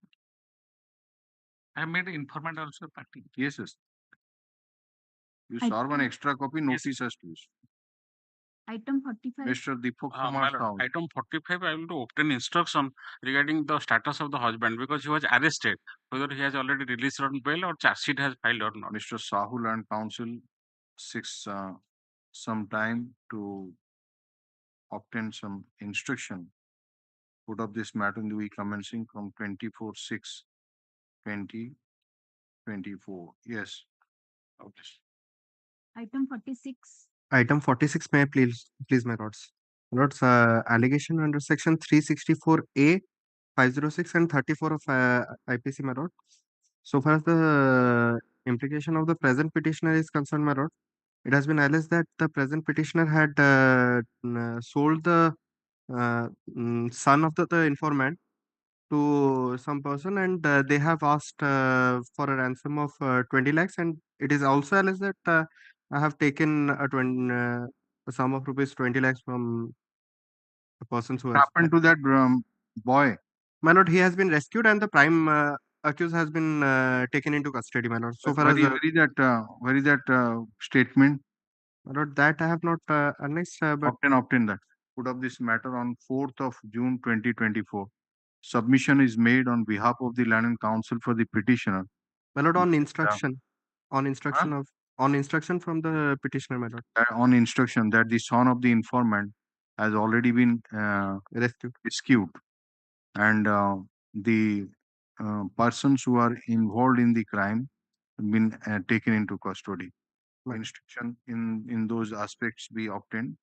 K: I have made informant also a party.
C: Yes, yes. You serve an extra copy, notice as to issue.
G: Item 45.
C: Mr. Deepak
E: My
C: Kumar
E: lord,
C: Sahu.
E: item 45, I will to obtain instruction regarding the status of the husband because he was arrested, whether he has already released on bail or charge sheet has filed or not.
C: Mr. Sahoo Land Council seeks some time to obtain some instruction. Put up this matter in the week commencing from 24/6/2024. Yes.
G: Item 46.
Q: Item 46, may I please, my lords. Lords, allegation under section 364A, 506 and 34 of IPC, my lord. So far as the implication of the present petitioner is concerned, my lord, it has been alleged that the present petitioner had sold the son of the informant to some person, and they have asked for a ransom of 20 lakhs, and it is also alleged that I have taken a sum of rupees 20 lakhs from the persons who
C: happened to that boy?
Q: My lord, he has been rescued and the prime accused has been taken into custody, my lord. So far as
C: where is that statement?
Q: My lord, that I have not annexed, but
C: obtain that. Put up this matter on 4th of June 2024. Submission is made on behalf of the Land and Counsel for the petitioner.
Q: My lord, on instruction from the petitioner, my lord.
C: On instruction that the son of the informant has already been rescued, and the persons who are involved in the crime have been taken into custody. Right. Instruction in those aspects be obtained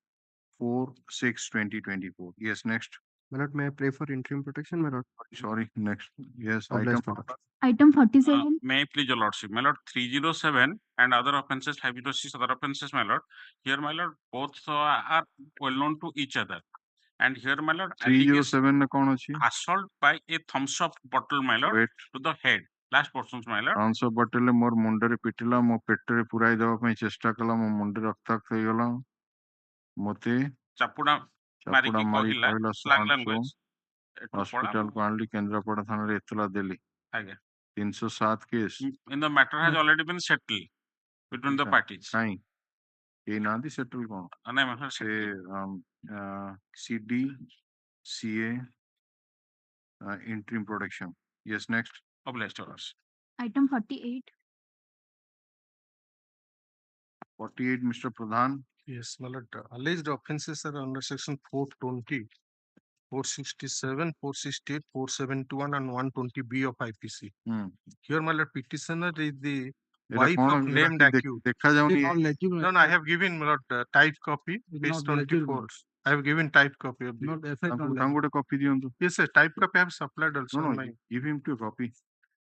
C: 4/6/2024. Yes, next.
Q: My lord, may I pray for interim protection, my lord?
C: Sorry, next. Yes,
Q: Obliged,
C: item
Q: my lord.
G: Item 47.
E: May I please your lordship, my lord, 307 and other offences, 506 other offences, my lord. Here, my lord, both are well known to each other. And here, my lord,
C: 307 ne kon achi?
E: assault by a thumbs up bottle, my lord,
C: Wait.
E: to the head. Last portions, my lord.
C: Thumbs up bottle le मोर मुंडरे पिटिला मो पेटरे पुराई दवा ପାଇଁ ଚେଷ୍ଟା କଲା ମୋ ମୁଣ୍ଡରେ ରକ୍ତାକ୍ତ ହେଇଗଲା ମତେ
E: ଚାପୁଡା
C: ଚାପୁଡା ମାରି
E: କହିଲା,
C: କହିଲା
E: slang
C: ଶୁଣନ୍ତୁ
E: language.
C: ହସ୍ପିଟାଲ କୁ ଆଣିଲି କେନ୍ଦ୍ରାପଡ଼ା ଥାନାରେ ଏତଲା ଦେଲି
E: ଆଜ୍ଞା
C: 307 case
E: in the matter has already been settled between the parties.
C: କାଇଁ କେହି ନାହାନ୍ତି ସେଟଲ୍ କଣ
E: ନାଇଁ my lord,
C: ସେ CD CA interim protection. Yes, next.
E: Obliged to us.
G: Item 48.
C: 48, Mr. Pradhan.
P: Yes, my lord. Alleged offences are under section 420, 467, 468, 471, and 120B of IPC. Here, my lord, petitioner is the wife of named accused. No, I have given my lord type copy, page 24. I have given type copy of the.
C: Copy
P: Yes, sir. Type copy I have supplied also.
C: No, give him to copy.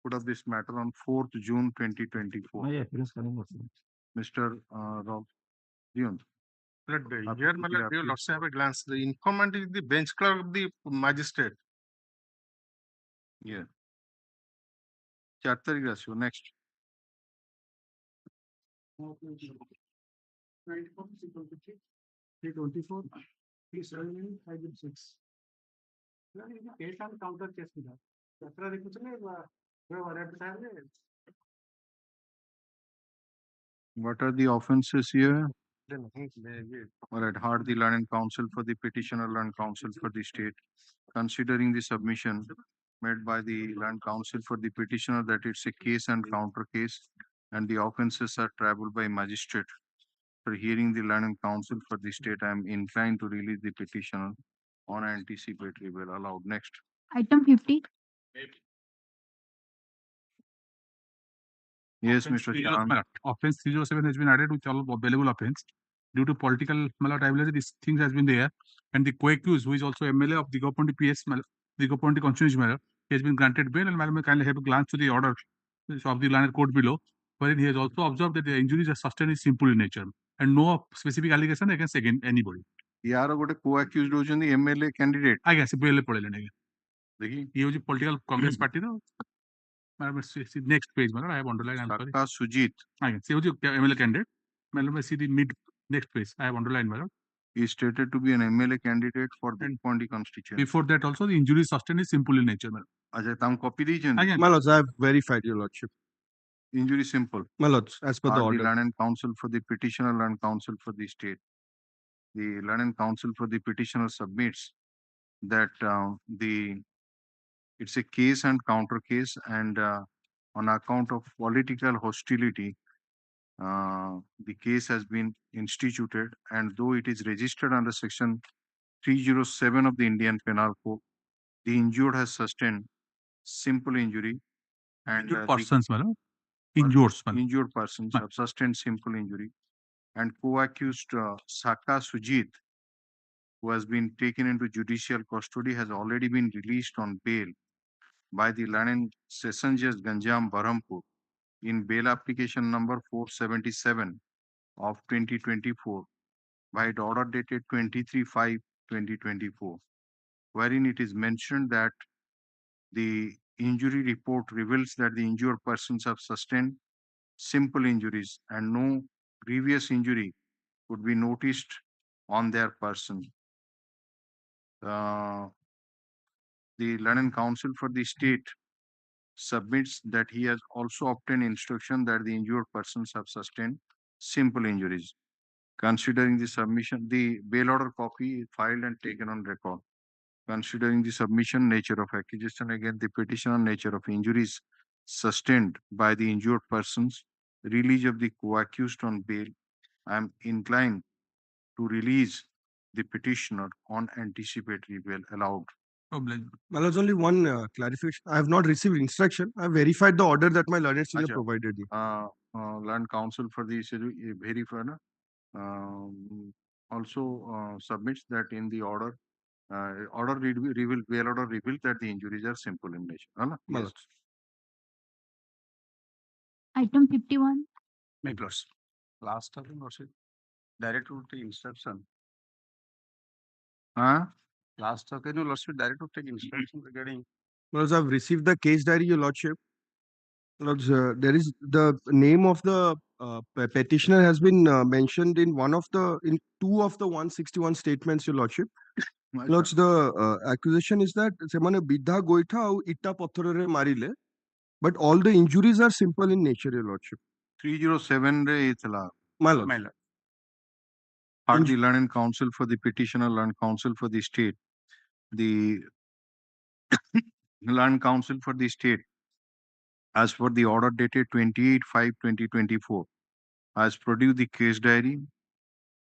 C: Put up this matter on 4th June 2024. Mr. Rob,
P: Here, my lord, you also have a glance. The informant is the bench clerk of the magistrate.
C: Yeah. 4 तारीख राशि next.
J: 324, 379, 506. Case and counter case with
C: What are the offences here? Or at heart, the learned counsel for the petitioner, learned counsel for the state, considering the submission made by the learned counsel for the petitioner that it's a case and counter case, and the offences are triable by magistrate. For hearing the learned counsel for the state, I am inclined to release the petitioner on anticipatory bail. Allowed. Next.
G: Item 50.
C: Yes, Mr. Chairman.
R: Offense 307 has been added with all available offense. Due to political malleability, this thing has been there. And the co-accused, who is also MLA of the Government PS, the Government constituency matter, he has been granted bail. And Madam, kindly have a glance to the order of the Landed Court below, wherein he has also observed that the injuries are sustained is simple in nature and no specific allegation against anybody.
C: यार गोटे co-accused होचंदी MLA candidate.
R: आज्ञा से bell पड़ेले आज्ञा
C: देखी
R: ये होची political Congress party रो next page मतलब I have underlined. I'm sorry.
C: Sujit.
R: आज्ञा से होची MLA candidate. मतलब see the mid next page I have underlined मतलब.
C: He is stated to be an MLA candidate for the Pondy constituency.
R: Before that also the injury sustained is simple in nature.
C: Ajay, tam copy दीजिए.
Q: My lords, I have verified your lordship.
C: Injury simple.
Q: My lords, as per the order.
C: The learned counsel for the petitioner, learned counsel for the state. The learned counsel for the petitioner submits that it's a case and counter case, and on account of political hostility, the case has been instituted, and though it is registered under section 307 of the Indian Penal Code, the injured has sustained simple injury, and
R: injured persons, injured
C: persons have sustained simple injury, and co-accused Saka Sujit, who has been taken into judicial custody, has already been released on bail by the learned Session Judge Ganjam Berhampur in bail application number 477 of 2024 by order dated 23/5/2024, wherein it is mentioned that the injury report reveals that the injured persons have sustained simple injuries and no grievous injury could be noticed on their person. The learned counsel for the state submits that he has also obtained instruction that the injured persons have sustained simple injuries. Considering the submission, the bail order copy is filed and taken on record. Considering the submission, nature of accusation against the petitioner, nature of injuries sustained by the injured persons, release of the co-accused on bail, I am inclined to release the petitioner on anticipatory bail. Allowed.
Q: My lords, only one clarification. I have not received instruction. I have verified the order that my learned senior provided you.
C: Learned counsel for the verified also submits that in the order order revealed, bail order revealed that the injuries are simple in nature. Yes.
A: Malad.
G: Item 51.
E: My lords. Last of the lordship. Direct to take instruction. Last of the lordship direct to take instruction regarding.
Q: Well, I've received the case diary, Your Lordship. Lords, there is the name of the petitioner has been mentioned in in two of the 161 statements, Your Lordship. Lords, the accusation is that semane bidha goitha au itta patharare marile, but all the injuries are simple in nature, Your Lordship.
C: 307 re itla.
Q: My lord.
C: Heard the learned counsel for the petitioner, learned counsel for the state. The learned counsel for the state, as per the order dated 28/5/2024, has produced the case diary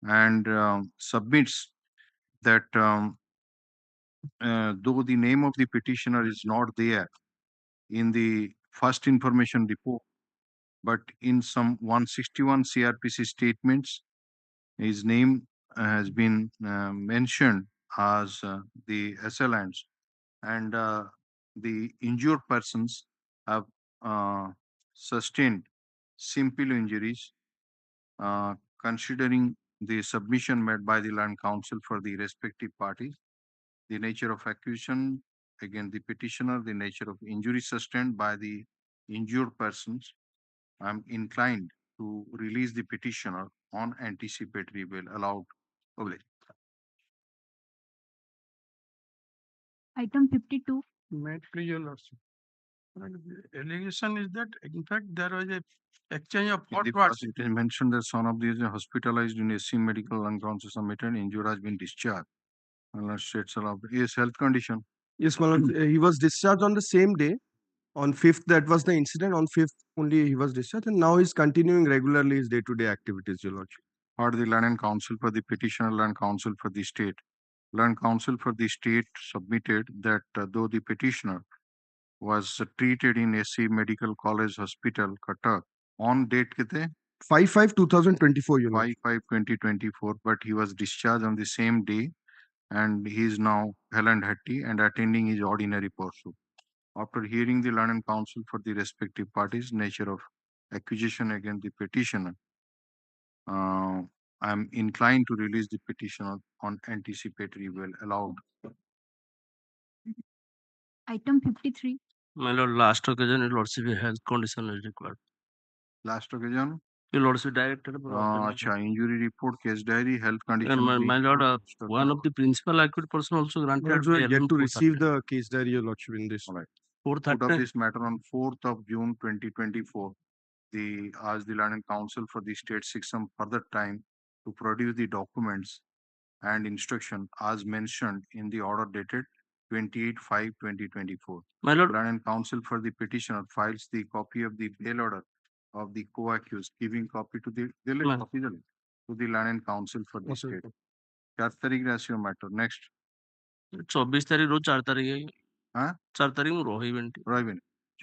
C: and submits that though the name of the petitioner is not there in the first information report, but in some 161 CRPC statements, his name has been mentioned as the assailant, and the injured persons have sustained simple injuries. Considering the submission made by the land counsel for the respective parties, the nature of accusation against the petitioner, the nature of injury sustained by the injured persons, I am inclined to release the petitioner on anticipatory bail allowed.
G: Item 52.
P: May please, Your Lordship. Allegation is that, in fact, there was a exchange of hot words.
C: It is mentioned that son of these hospitalized in SC medical unconscious submitted, injured has been discharged. States allowed. Yes, health condition.
Q: Yes, my lord. He was discharged on the same day. On 5th, that was the incident. On 5th, only he was discharged, and now he's continuing regularly his day-to-day activities, Your Lordship.
C: Heard the land counsel for the petitioner, land counsel for the state. Land counsel for the state submitted that though the petitioner was treated in SC Medical College Hospital, Cuttack, on date kite
Q: 5/5/2024, Your Lordship.
C: 5/5/2024, but he was discharged on the same day, and he is now hell and hearty and attending his ordinary pursuit. After hearing the learned counsel for the respective parties, nature of accusation against the petitioner, I am inclined to release the petitioner on anticipatory bail allowed.
G: Item 53.
I: My lord, last occasion, your lordship, health condition is required.
C: Last occasion?
I: Your lordship, directed.
C: Injury report, case diary, health condition.
I: My lord, one of the principal acute person also granted.
Q: Also yet to receive the case diary, Your Lordship, in this.
C: All right. Put up this matter on 4th of June 2024. As the learned counsel for the state seeks some further time to produce the documents and instruction as mentioned in the order dated 28/5/2024.
I: My lord,
C: learned counsel for the petitioner files the copy of the bail order of the co-accused, giving copy to the learned counsel for the state. 4 तारीख ratio matter next
I: 24 तारीख रो 4 तारीख
C: हां
I: 4 तारीख में रोहिबेन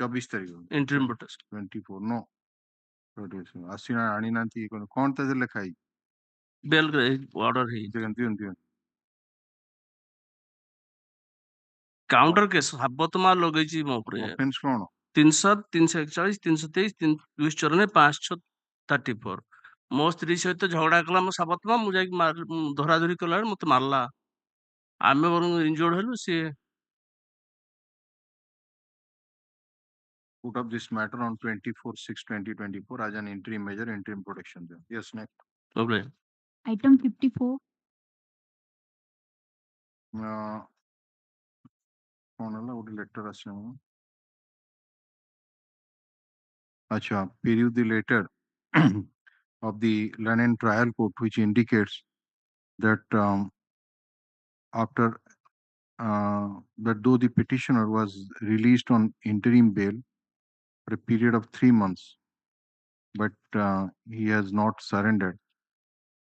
C: 24 तारीख
I: interim protest
C: 24 no protest आसीना आनी नांती कोन तजे लिखाई
I: बेल ऑर्डर है
C: दिगंती
I: काउंटर केस हाबत मार लगै छी मो ऊपर
C: ऑफेंस कोन
I: 300 341 323 294 534 मो स्त्री सहित झगड़ा कला मो साबत मा मु जाई धरा धरी कला मते मारला आमे बर इंजर्ड हलु से
C: put up this matter on 24/6/2024 as an interim measure, interim protection. Yes, next.
I: Okay.
G: Item 54.
C: Letter. Period the letter of the Lennon trial court, which indicates that after that though the petitioner was released on interim bail for a period of 3 months, but he has not surrendered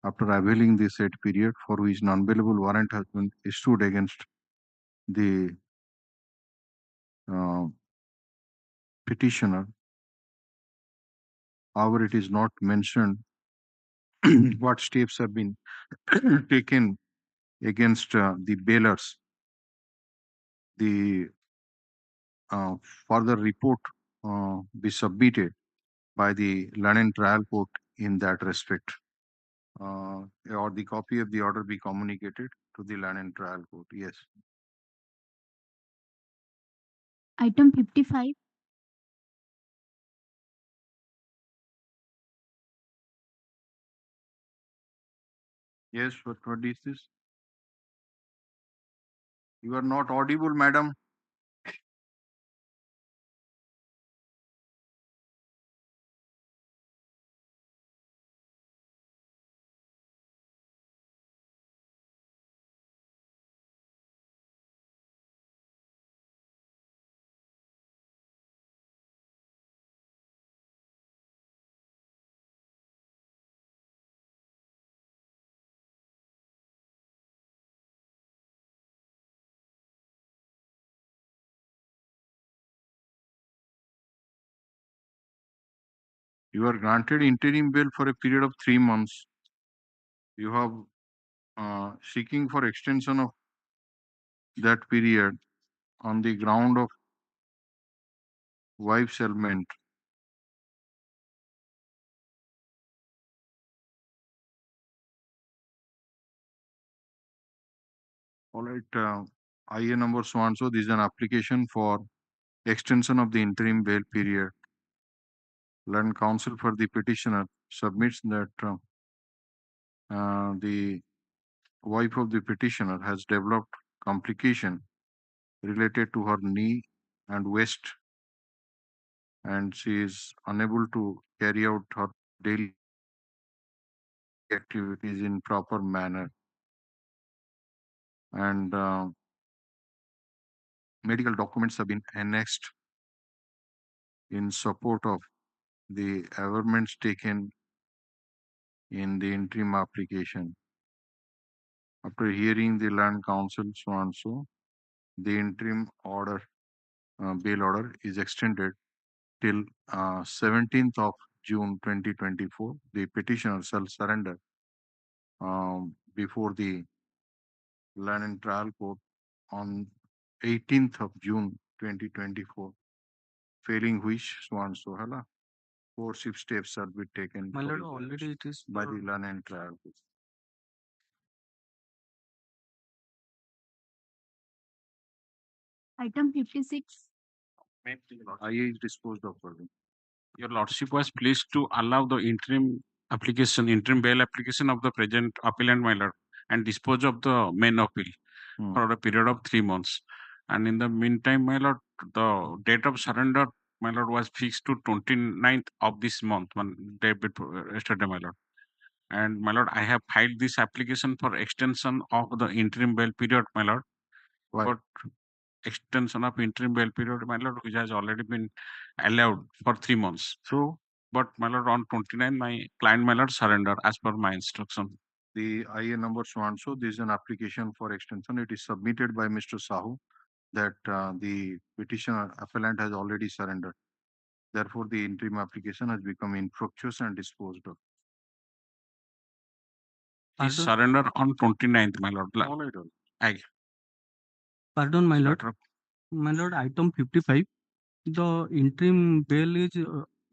C: after availing the said period, for which non-bailable warrant has been issued against the petitioner. However, it is not mentioned what steps have been taken against the bailers, the further report be submitted by the London Trial Court in that respect, or the copy of the order be communicated to the London Trial Court. Yes.
G: Item 55.
C: Yes, what is this? You are not audible, madam. You are granted interim bail for a period of 3 months. You have seeking for extension of that period on the ground of wife's ailment. All right, IA number so and so. This is an application for extension of the interim bail period. Land counsel for the petitioner submits that the wife of the petitioner has developed complication related to her knee and waist, and she is unable to carry out her daily activities in proper manner. And medical documents have been annexed in support of the averments taken in the interim application. After hearing the land counsel so and so, the interim order, bail order is extended till 17th of June 2024. The petitioner shall surrender before the Land and Trial Court on 18th of June 2024. Failing which, so and so, hala, coercive steps shall be taken
O: My lord, already it is
C: by the Land and Trial Court.
G: Item 56.
C: IA is disposed of for them.
E: Your lordship was pleased to allow the interim bail application of the present appellant, my lord, and dispose of the main appeal for a period of 3 months. And in the meantime, my lord, the date of surrender, my lord, was fixed to 29th of this month, one day before yesterday, my lord. And my lord, I have filed this application for extension of the interim bail period, my lord.
C: Why?
E: But extension of interim bail period, my lord, which has already been allowed for 3 months.
C: So,
E: but my lord, on 29, my client, my lord, surrender as per my instruction.
C: The IA number so and so, this is an application for extension. It is submitted by Mr. Sahoo that the petitioner appellant has already surrendered. Therefore, the interim application has become infructuous and disposed of.
E: He surrendered on 29th, my lord.
C: All right, all.
E: I
S: Pardon, my lord. My lord, item 55. The interim bail is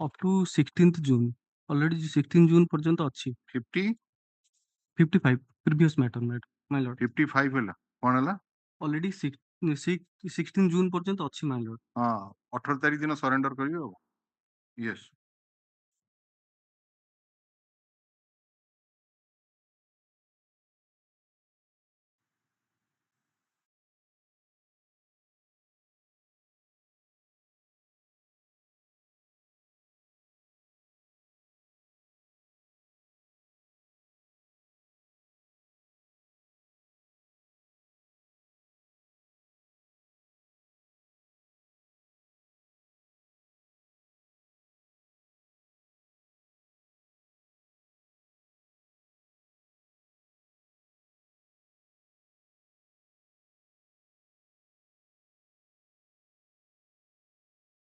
S: up to 16th June. Already 16th June पर्यंत अच्छी.
C: 50?
S: 55. Previous matter, my lord.
C: 55 ହେଲା କଣ ହେଲା?
S: Already 16 June पर्यंत अच्छी, my lord.
C: 18 ତାରିଖ ଦିନ surrender କରିବେ ଆଉ. Yes.